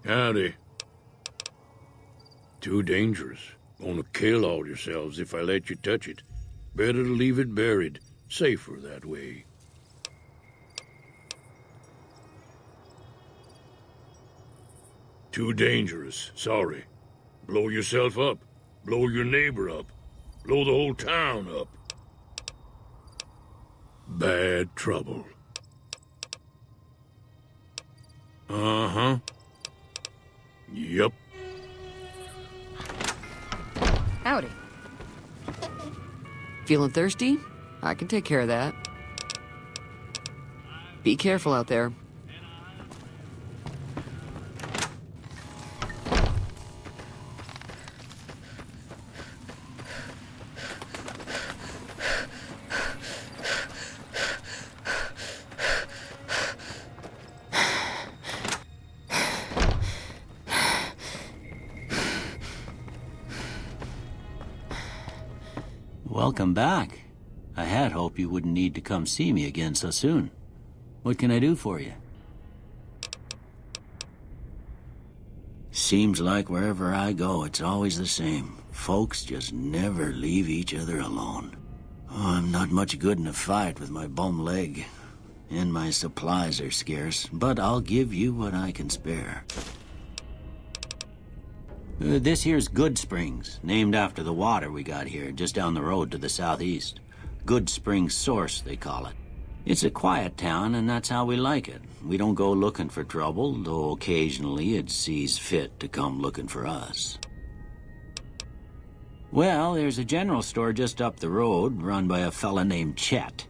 Howdy. Too dangerous. Gonna kill all yourselves if I let you touch it. Better to leave it buried. Safer that way. Too dangerous. Sorry. Blow yourself up. Blow your neighbor up. Blow the whole town up. Bad trouble. Uh-huh. Yep. Howdy. Feeling thirsty? I can take care of that. Be careful out there. Welcome back. I had hoped you wouldn't need to come see me again so soon. What can I do for you? Seems like wherever I go, it's always the same. Folks just never leave each other alone. Oh, I'm not much good in a fight with my bum leg. And my supplies are scarce, but I'll give you what I can spare. This here's Good Springs, named after the water we got here, just down the road to the southeast. Good Springs Source, they call it. It's a quiet town, and that's how we like it. We don't go looking for trouble, though occasionally it sees fit to come looking for us. Well, there's a general store just up the road, run by a fella named Chet.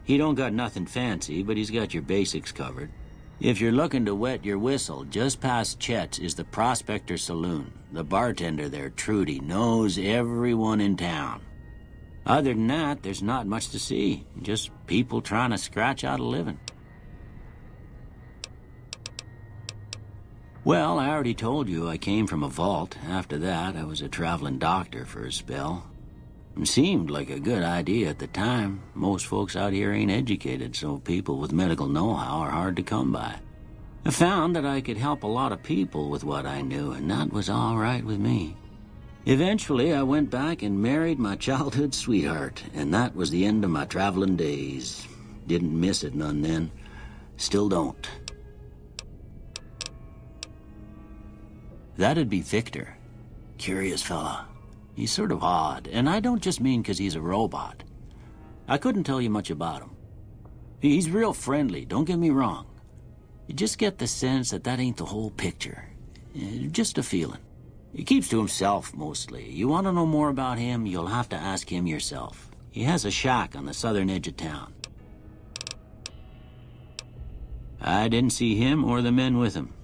He don't got nothing fancy, but he's got your basics covered. If you're looking to wet your whistle, just past Chet's is the Prospector Saloon. The bartender there, Trudy, knows everyone in town. Other than that, there's not much to see. Just people trying to scratch out a living. Well, I already told you I came from a vault. After that, I was a traveling doctor for a spell. It seemed like a good idea at the time. Most folks out here ain't educated, so people with medical know-how are hard to come by. I found that I could help a lot of people with what I knew, and that was all right with me. Eventually, I went back and married my childhood sweetheart, and that was the end of my traveling days. Didn't miss it none then. Still don't. That'd be Victor. Curious fella. He's sort of odd, and I don't just mean 'cause he's a robot. I couldn't tell you much about him. He's real friendly, don't get me wrong. You just get the sense that that ain't the whole picture. Just a feeling. He keeps to himself, mostly. You want to know more about him, you'll have to ask him yourself. He has a shack on the southern edge of town. I didn't see him or the men with him.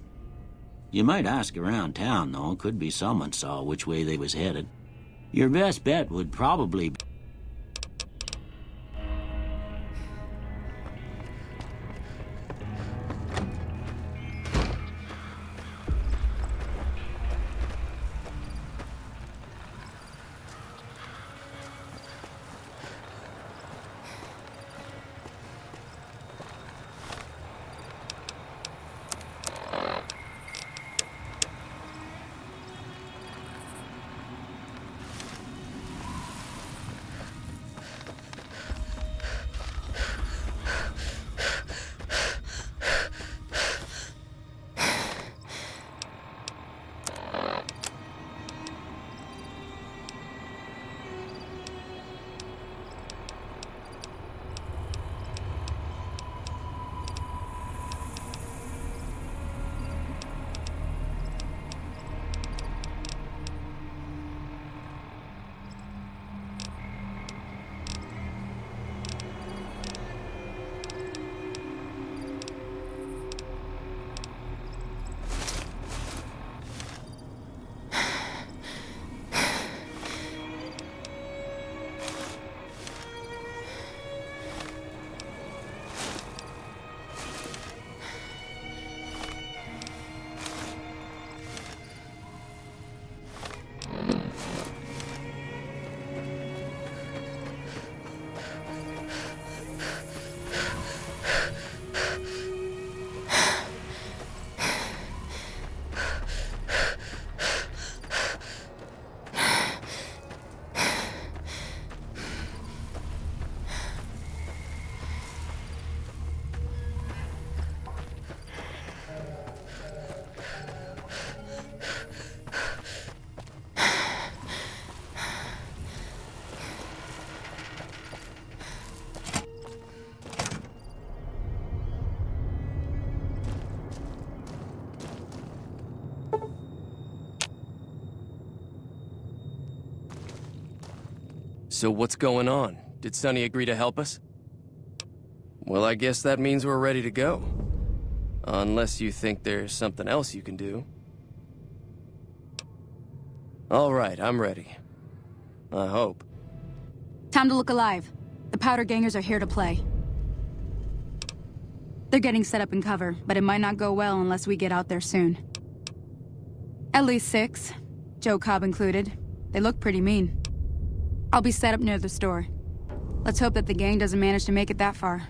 You might ask around town, though. Could be someone saw which way they was headed. Your best bet would probably be... So what's going on? Did Sonny agree to help us? Well, I guess that means we're ready to go. Unless you think there's something else you can do. All right, I'm ready. I hope. Time to look alive. The Powder Gangers are here to play. They're getting set up in cover, but it might not go well unless we get out there soon. At least 6, Joe Cobb included. They look pretty mean. I'll be set up near the store. Let's hope that the gang doesn't manage to make it that far.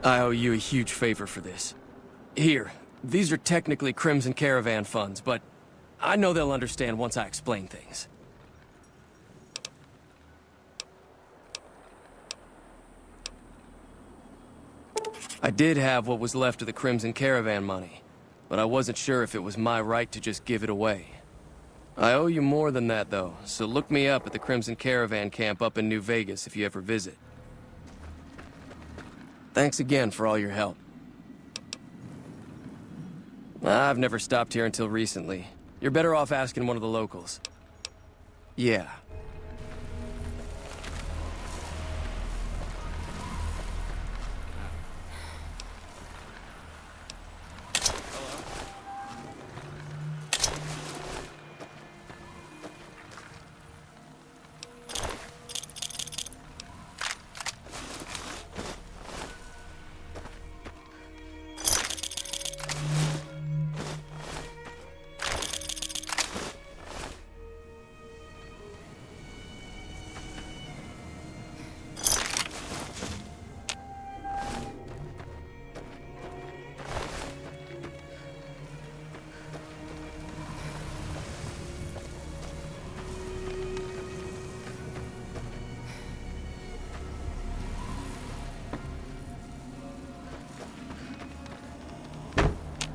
I owe you a huge favor for this. Here, these are technically Crimson Caravan funds, but I know they'll understand once I explain things. I did have what was left of the Crimson Caravan money, but I wasn't sure if it was my right to just give it away. I owe you more than that, though, so look me up at the Crimson Caravan camp up in New Vegas if you ever visit. Thanks again for all your help. I've never stopped here until recently. You're better off asking one of the locals. Yeah.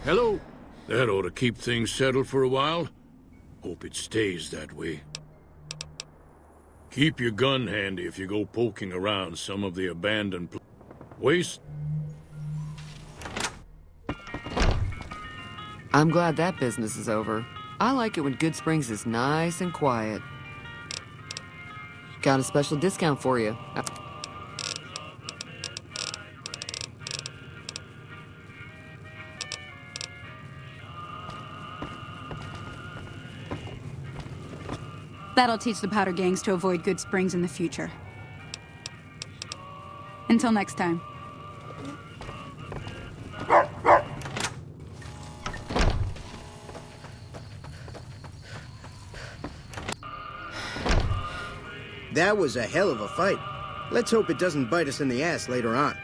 Hello? That ought to keep things settled for a while. Hope it stays that way. Keep your gun handy if you go poking around some of the abandoned waste. I'm glad that business is over. I like it when Good Springs is nice and quiet. Got a special discount for you. That'll teach the Powder gangs to avoid Good Springs in the future. Until next time. That was a hell of a fight. Let's hope it doesn't bite us in the ass later on.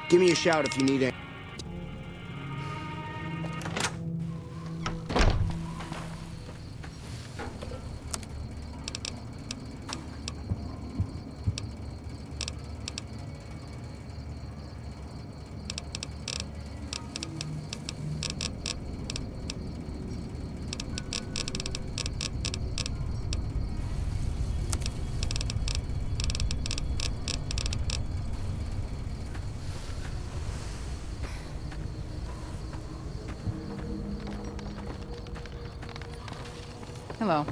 Give me a shout if you need it. Hello.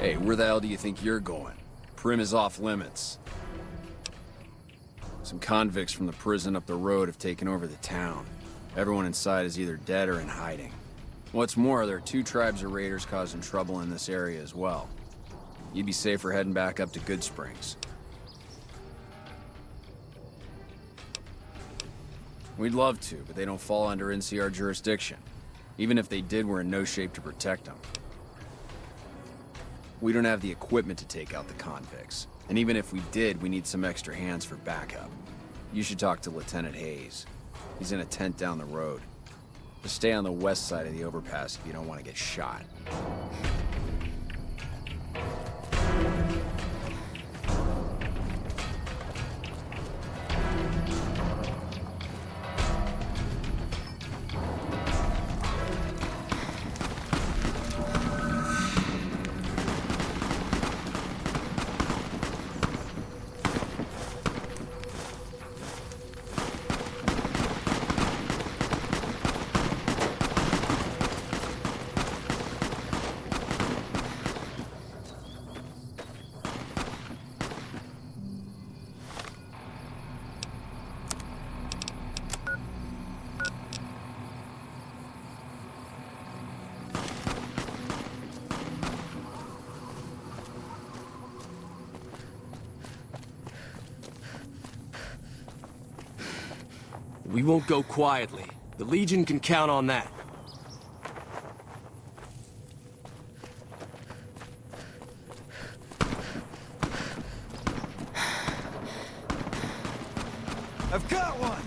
Hey, where the hell do you think you're going? Prim is off limits. Some convicts from the prison up the road have taken over the town. Everyone inside is either dead or in hiding. What's more, there are 2 tribes of raiders causing trouble in this area as well. You'd be safer heading back up to Goodsprings. We'd love to, but they don't fall under NCR jurisdiction. Even if they did, we're in no shape to protect them. We don't have the equipment to take out the convicts. And even if we did, we need some extra hands for backup. You should talk to Lieutenant Hayes. He's in a tent down the road. Just stay on the west side of the overpass if you don't want to get shot. We won't go quietly. The Legion can count on that. I've got one!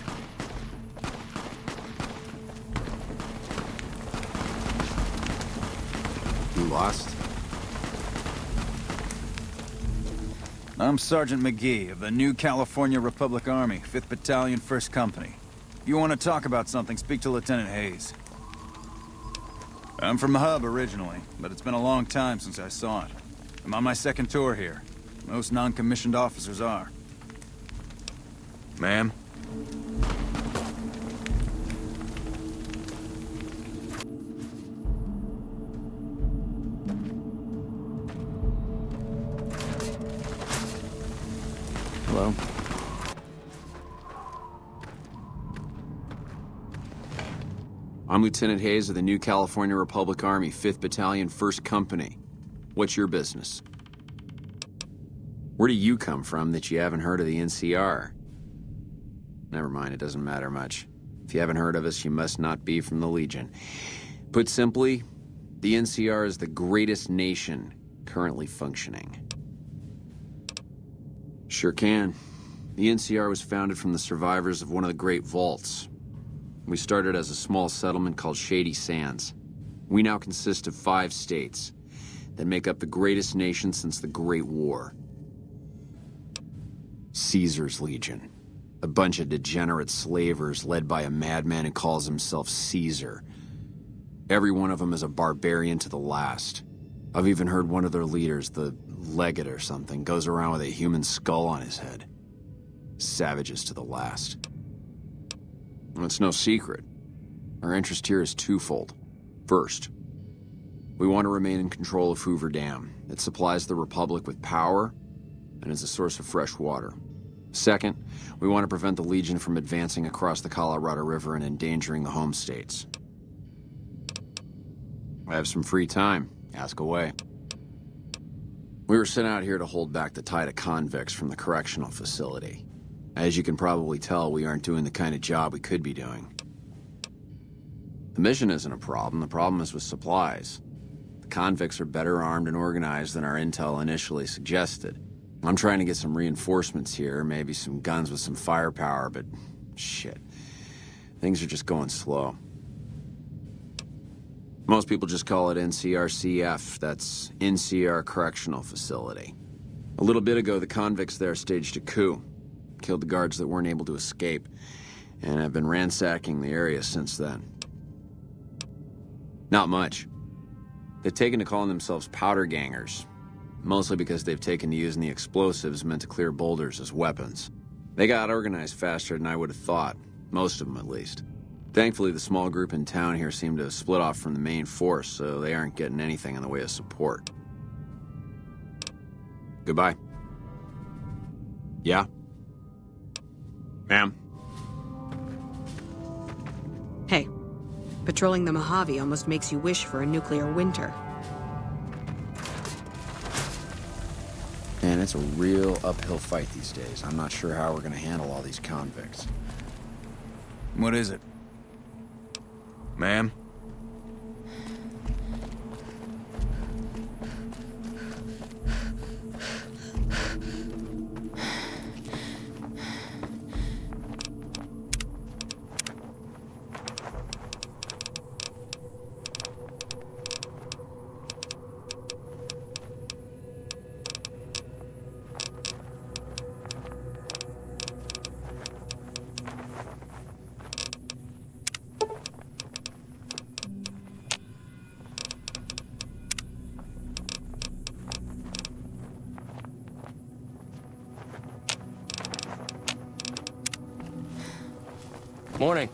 You lost? I'm Sergeant McGee of the New California Republic Army, 5th Battalion, 1st Company. If you want to talk about something, speak to Lieutenant Hayes. I'm from Hub originally, but it's been a long time since I saw it. I'm on my 2nd tour here. Most non-commissioned officers are. Ma'am? Hello? I'm Lieutenant Hayes of the New California Republic Army, 5th Battalion, 1st Company. What's your business? Where do you come from that you haven't heard of the NCR? Never mind, it doesn't matter much. If you haven't heard of us, you must not be from the Legion. Put simply, the NCR is the greatest nation currently functioning. Sure can. The NCR was founded from the survivors of one of the Great Vaults. We started as a small settlement called Shady Sands. We now consist of 5 states that make up the greatest nation since the Great War. Caesar's Legion. A bunch of degenerate slavers led by a madman who calls himself Caesar. Every one of them is a barbarian to the last. I've even heard one of their leaders, the Legate or something, goes around with a human skull on his head. Savages to the last. It's no secret. Our interest here is twofold. First, we want to remain in control of Hoover Dam. It supplies the Republic with power and is a source of fresh water. Second, we want to prevent the Legion from advancing across the Colorado River and endangering the home states. I have some free time. Ask away. We were sent out here to hold back the tide of convicts from the correctional facility. As you can probably tell, we aren't doing the kind of job we could be doing. The mission isn't a problem. The problem is with supplies. The convicts are better armed and organized than our intel initially suggested. I'm trying to get some reinforcements here, maybe some guns with some firepower, but shit. Things are just going slow. Most people just call it NCRCF. That's NCR Correctional Facility. A little bit ago, the convicts there staged a coup. Killed the guards that weren't able to escape, and have been ransacking the area since then. Not much. They've taken to calling themselves powder gangers, mostly because they've taken to using the explosives meant to clear boulders as weapons. They got organized faster than I would have thought, most of them at least. Thankfully, the small group in town here seem to have split off from the main force, so they aren't getting anything in the way of support. Goodbye. Yeah? Ma'am? Hey, patrolling the Mojave almost makes you wish for a nuclear winter. Man, it's a real uphill fight these days. I'm not sure how we're gonna handle all these convicts. What is it? Ma'am? Morning.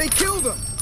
They killed him!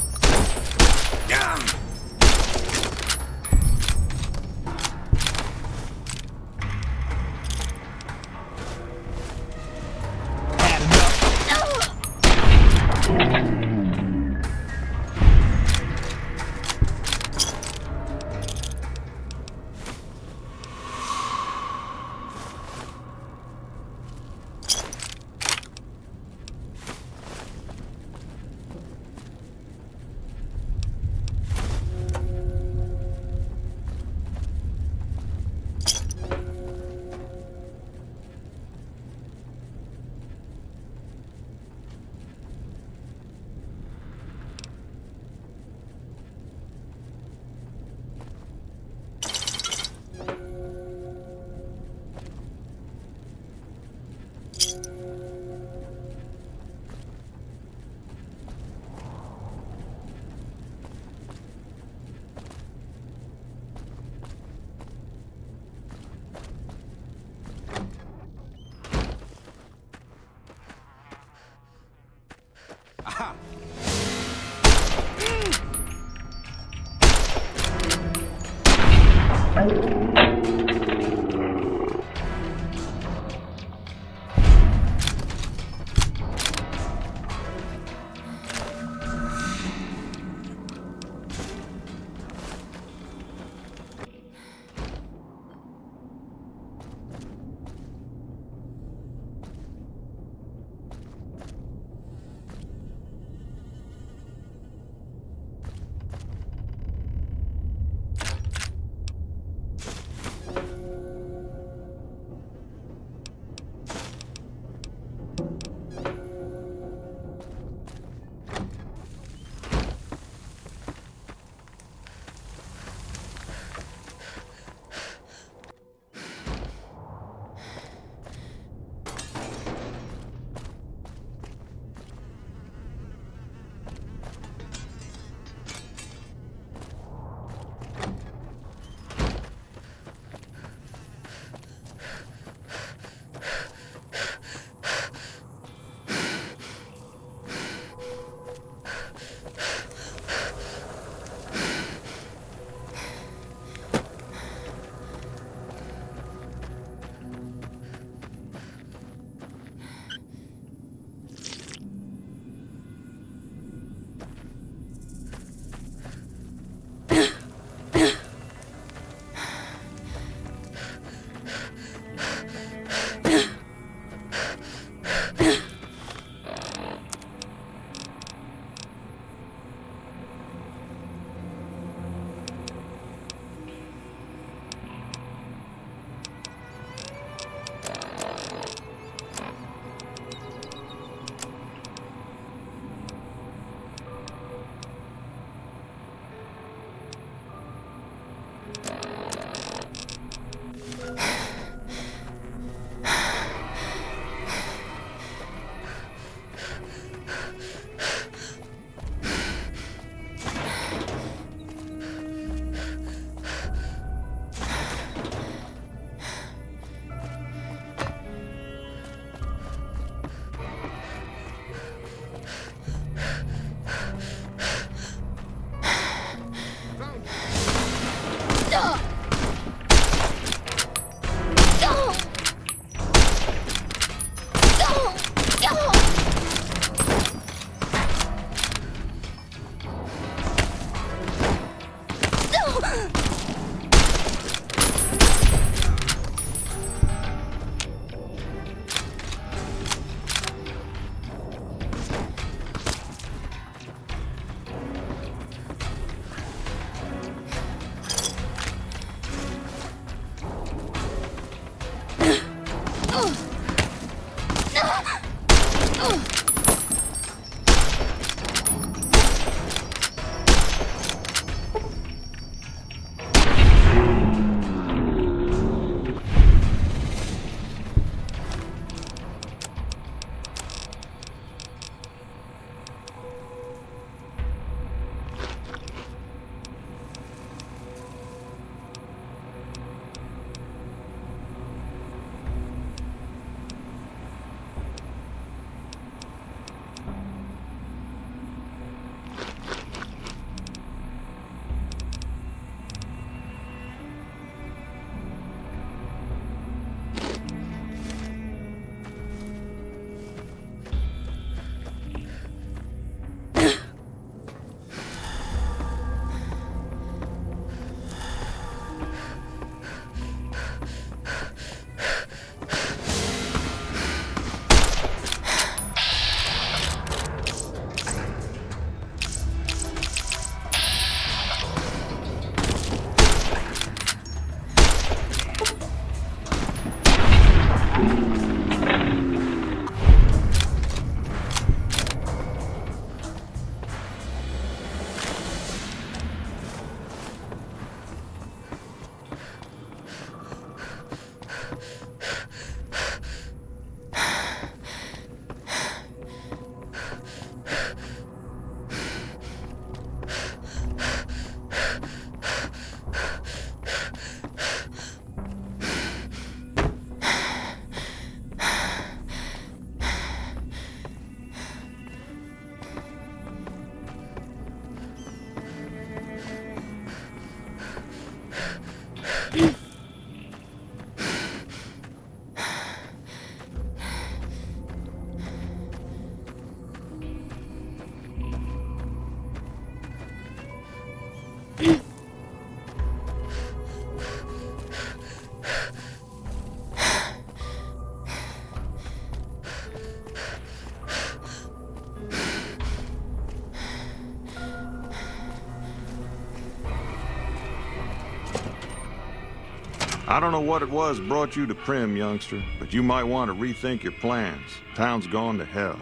I don't know what it was brought you to Primm, youngster, but you might want to rethink your plans. Town's gone to hell.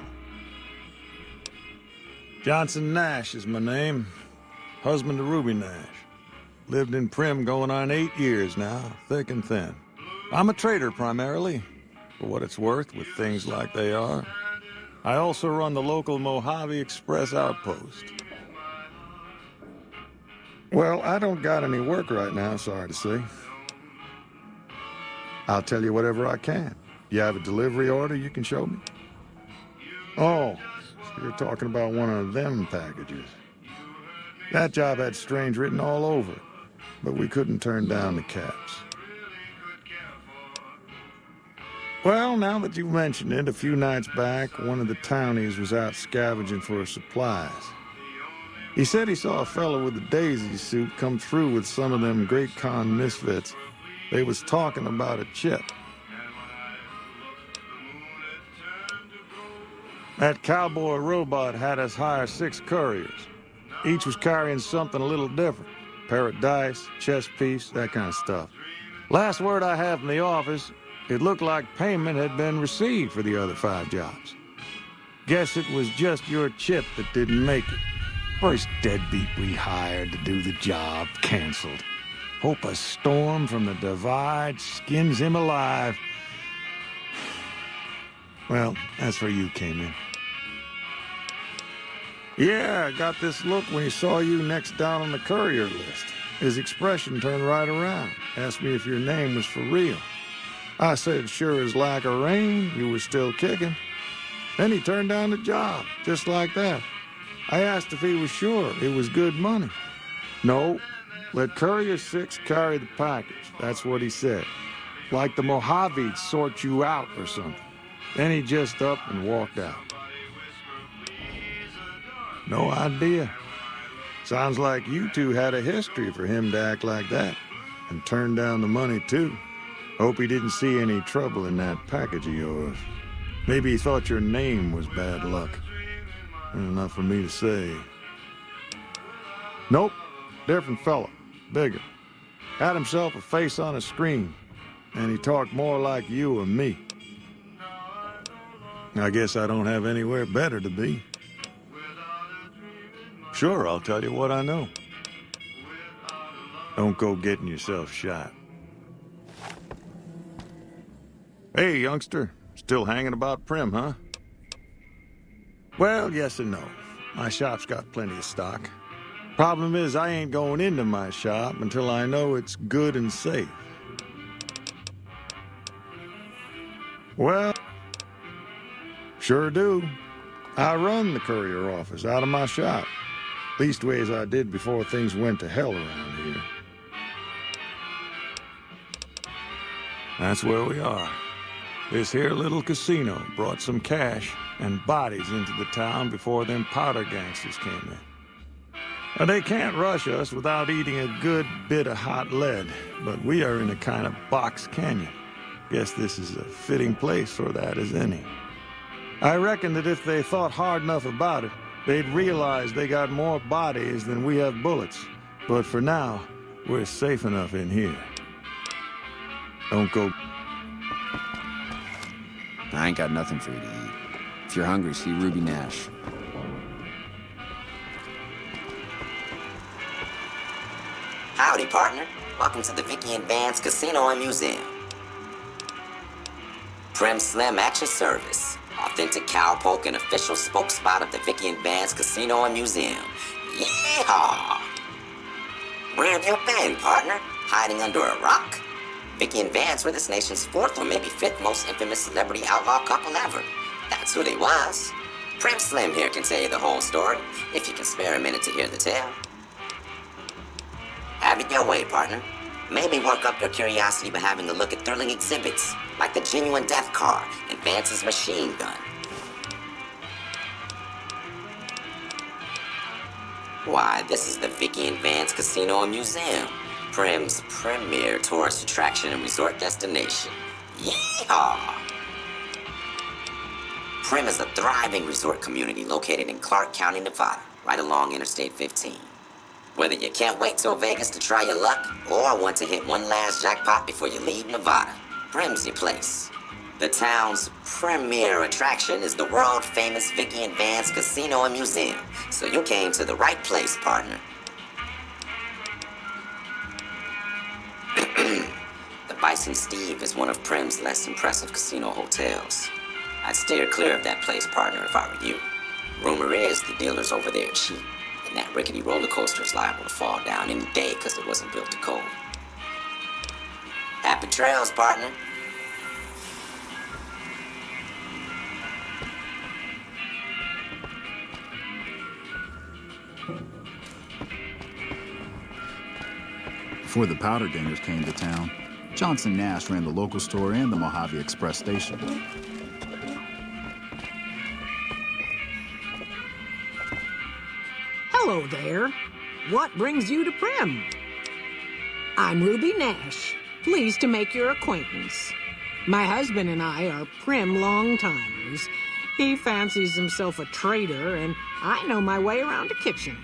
Johnson Nash is my name. Husband to Ruby Nash. Lived in Primm going on 8 years now, thick and thin. I'm a trader primarily, for what it's worth with things like they are. I also run the local Mojave Express outpost. Well, I don't got any work right now, sorry to say. I'll tell you whatever I can. You have a delivery order you can show me? Oh, so you're talking about one of them packages. That job had Strange written all over it, but we couldn't turn down the caps. Well, now that you've mentioned it, a few nights back, one of the townies was out scavenging for supplies. He said he saw a fellow with a daisy suit come through with some of them Great Khan misfits. They was talking about a chip. That cowboy robot had us hire 6 couriers. Each was carrying something a little different. Pair of dice, chess piece, that kind of stuff. Last word I have from the office, it looked like payment had been received for the other 5 jobs. Guess it was just your chip that didn't make it. First deadbeat we hired to do the job canceled. Hope a storm from the Divide skins him alive. Well, that's where you came in. Yeah, I got this look when he saw you next down on the courier list. His expression turned right around. Asked me if your name was for real. I said, sure as lack of rain, you were still kicking. Then he turned down the job, just like that. I asked if he was sure it was good money. No, let Courier 6 carry the package. That's what he said. Like the Mojave'd sort you out or something. Then he just up and walked out. No idea. Sounds like you two had a history for him to act like that. And turn down the money, too. Hope he didn't see any trouble in that package of yours. Maybe he thought your name was bad luck. Enough for me to say. Nope. Different fella. Bigger. Had himself a face on a screen. And he talked more like you or me. I guess I don't have anywhere better to be. Sure, I'll tell you what I know. Don't go getting yourself shot. Hey, youngster. Still hanging about Primm, huh? Well, yes and no. My shop's got plenty of stock. Problem is, I ain't going into my shop until I know it's good and safe. Well, sure do. I run the courier office out of my shop. Leastways I did before things went to hell around here. That's where we are. This here little casino brought some cash and bodies into the town before them powder gangsters came in. Now, they can't rush us without eating a good bit of hot lead, but we are in a kind of box canyon. Guess this is a fitting place for that as any. I reckon that if they thought hard enough about it, they'd realize they got more bodies than we have bullets. But for now, we're safe enough in here. Don't go... I ain't got nothing for you to eat. If you're hungry, see Ruby Nash. Howdy, partner. Welcome to the Vicky and Vance Casino and Museum. Primm Slim at your service. Authentic cowpoke and official spokespot of the Vicky and Vance Casino and Museum. Yeehaw! Where have you been, partner? Hiding under a rock? Vicky and Vance were this nation's 4th or maybe 5th most infamous celebrity outlaw couple ever. That's who they was. Primm Slim here can tell you the whole story, if you can spare a minute to hear the tale. Have it your way, partner. Maybe work up your curiosity by having a look at thrilling exhibits, like the genuine death car and Vance's machine gun. Why, this is the Vicky and Vance Casino and Museum, Primm's premier tourist attraction and resort destination. Yeehaw! Primm is a thriving resort community located in Clark County, Nevada, right along Interstate 15. Whether you can't wait till Vegas to try your luck, or want to hit one last jackpot before you leave Nevada, Prim's your place. The town's premier attraction is the world-famous Vicky and Vance Casino and Museum, so you came to the right place, partner. The Bison Steve is one of Prim's less impressive casino hotels. I'd steer clear of that place, partner, if I were you. Rumor is the dealers over there are cheap, and that rickety roller coaster is liable to fall down any day because it wasn't built to code. Happy trails, partner. Before the Powder Gangers came to town, Johnson Nash ran the local store and the Mojave Express station. Hello there. What brings you to Prim? I'm Ruby Nash. Pleased to make your acquaintance. My husband and I are Prim long-timers. He fancies himself a trader, and I know my way around a kitchen.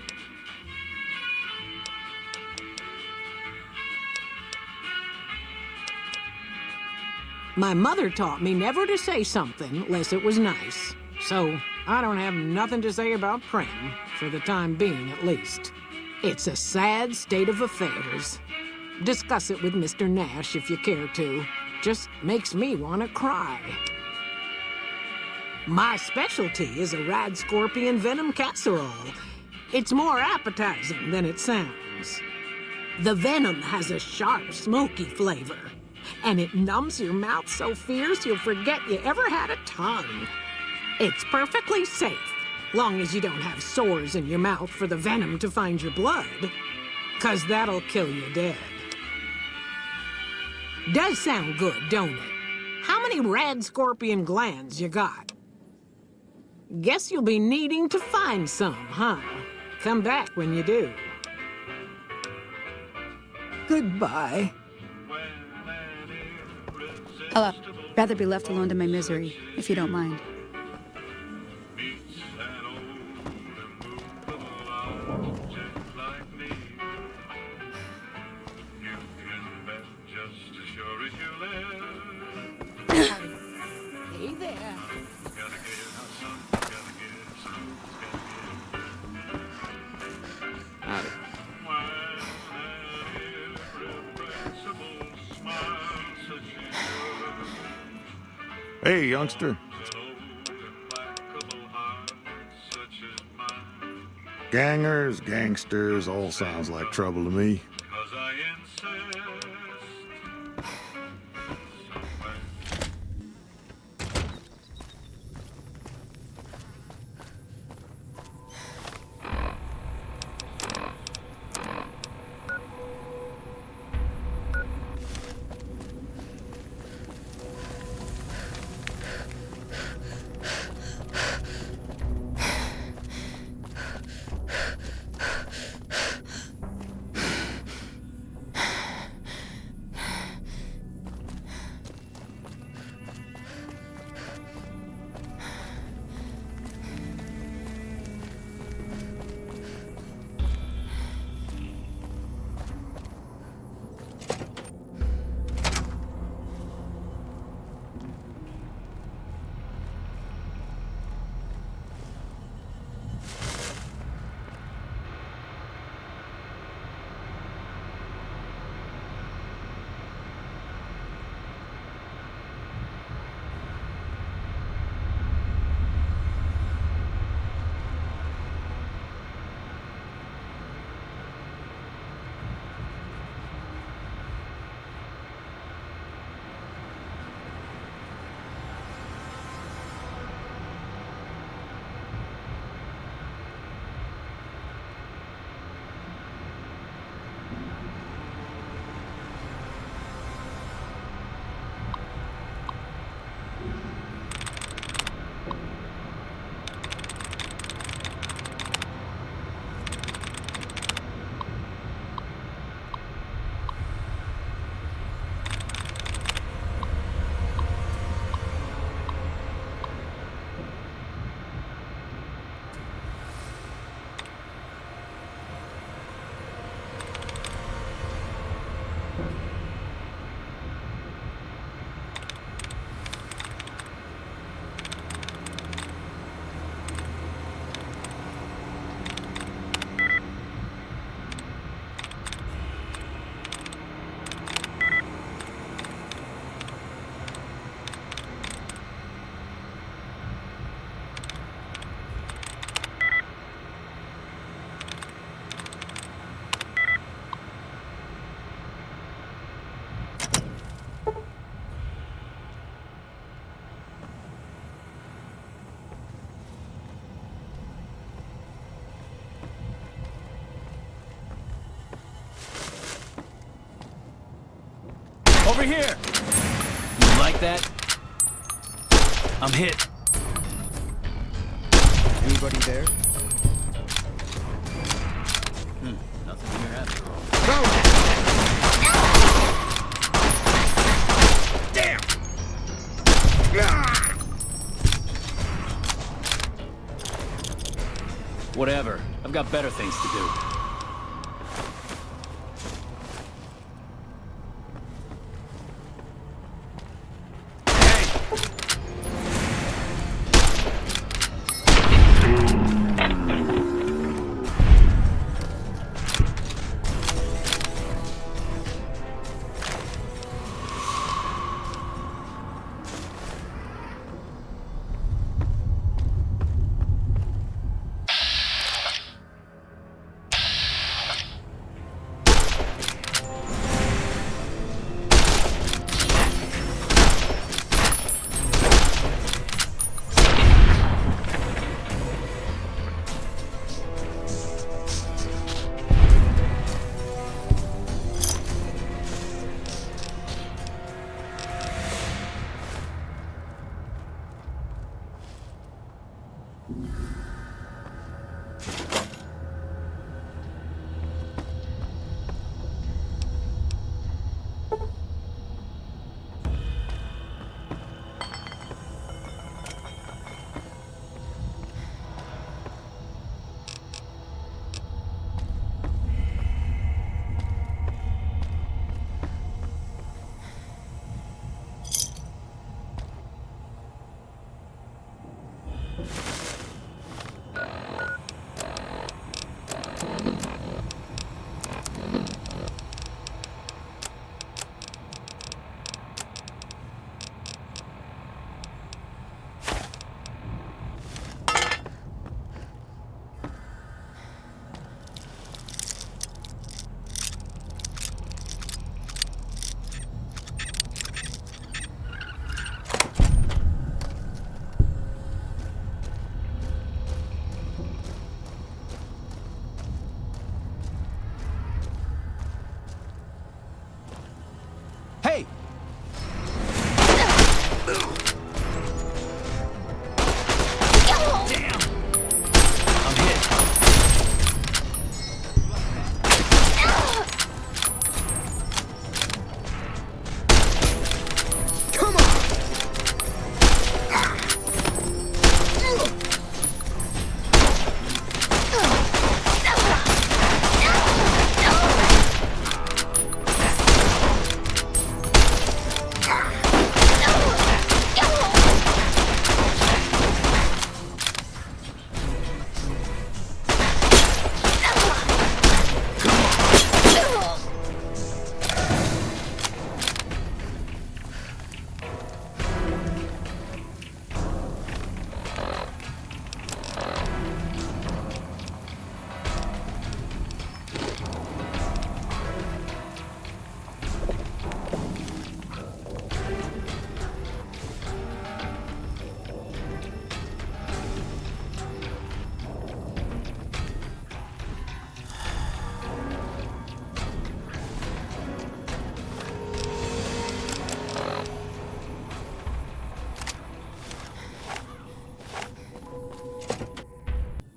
My mother taught me never to say something unless it was nice. So, I don't have nothing to say about Prim, for the time being at least. It's a sad state of affairs. Discuss it with Mr. Nash if you care to. Just makes me want to cry. My specialty is a rad scorpion venom casserole. It's more appetizing than it sounds. The venom has a sharp, smoky flavor, and it numbs your mouth so fierce you'll forget you ever had a tongue. It's perfectly safe, long as you don't have sores in your mouth for the venom to find your blood, 'cause that'll kill you dead. Does sound good, don't it? How many rad scorpion glands you got? Guess you'll be needing to find some, huh? Come back when you do. Goodbye. Hello. Rather be left alone to my misery, if you don't mind. Hey there. Howdy. Hey, youngster. Gangers, gangsters, all sounds like trouble to me. here! You like that? I'm hit. Anybody there? Nothing here after all. Damn! Whatever. I've got better things to do.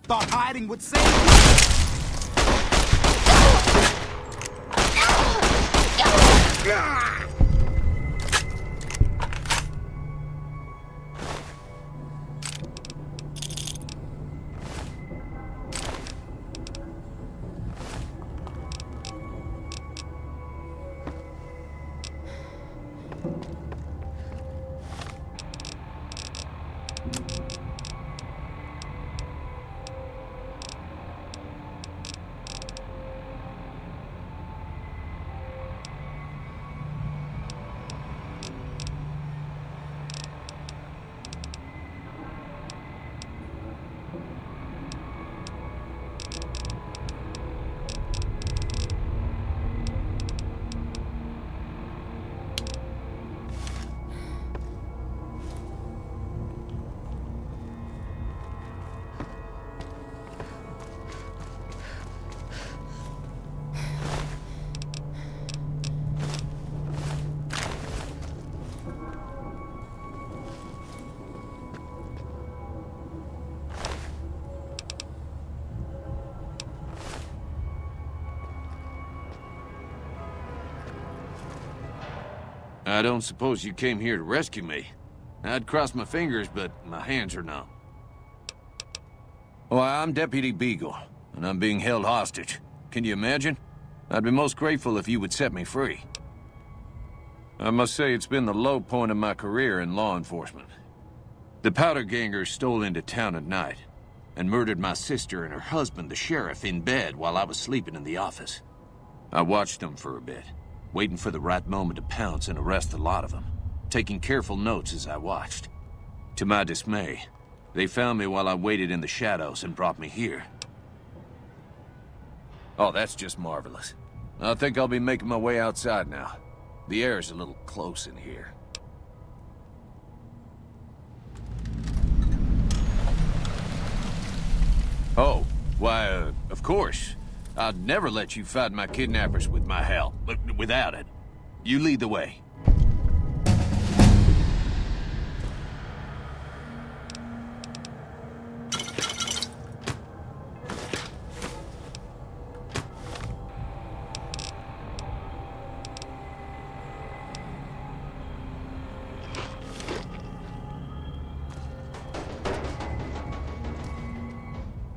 Thought hiding would save you. I don't suppose you came here to rescue me. I'd cross my fingers, but my hands are numb. Well, I'm Deputy Beagle, and I'm being held hostage. Can you imagine? I'd be most grateful if you would set me free. I must say it's been the low point of my career in law enforcement. The Powder Gangers stole into town at night and murdered my sister and her husband, the sheriff, in bed while I was sleeping in the office. I watched them for a bit, waiting for the right moment to pounce and arrest the lot of them, taking careful notes as I watched. To my dismay, they found me while I waited in the shadows and brought me here. Oh, that's just marvelous. I think I'll be making my way outside now. The air's a little close in here. Oh, why, of course. I'd never let you fight my kidnappers with my help, but without it. You lead the way.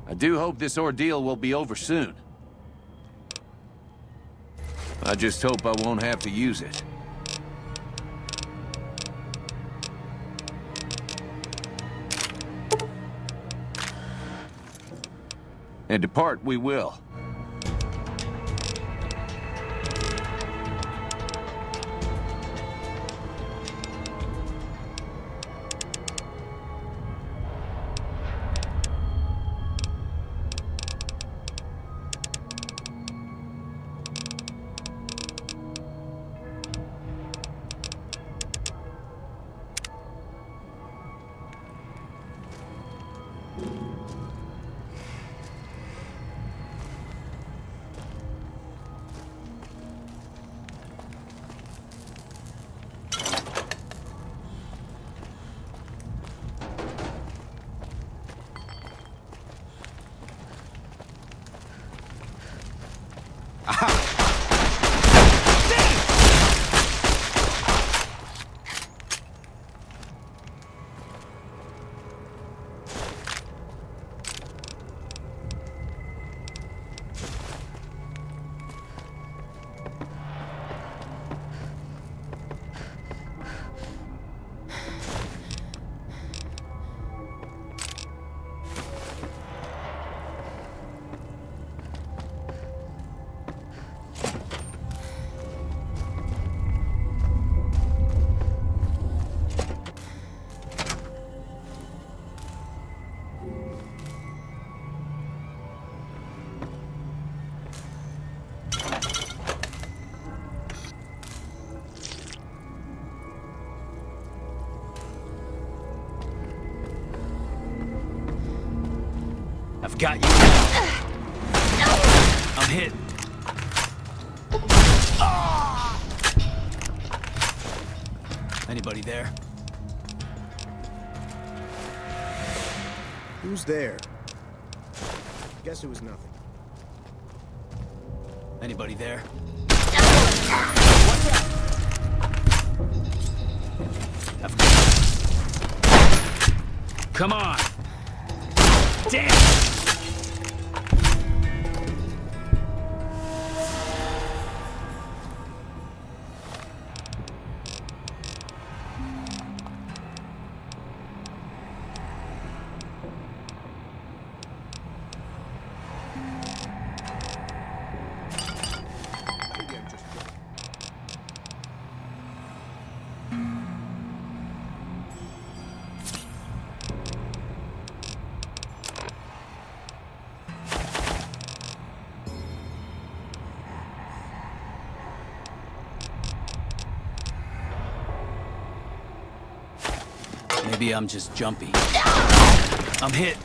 I do hope this ordeal will be over soon. I just hope I won't have to use it. And depart we will. I've got you. I'm hit. Anybody there? Who's there? Guess it was nothing. Anybody there? Come on! Damn! Maybe I'm just jumpy. I'm hit.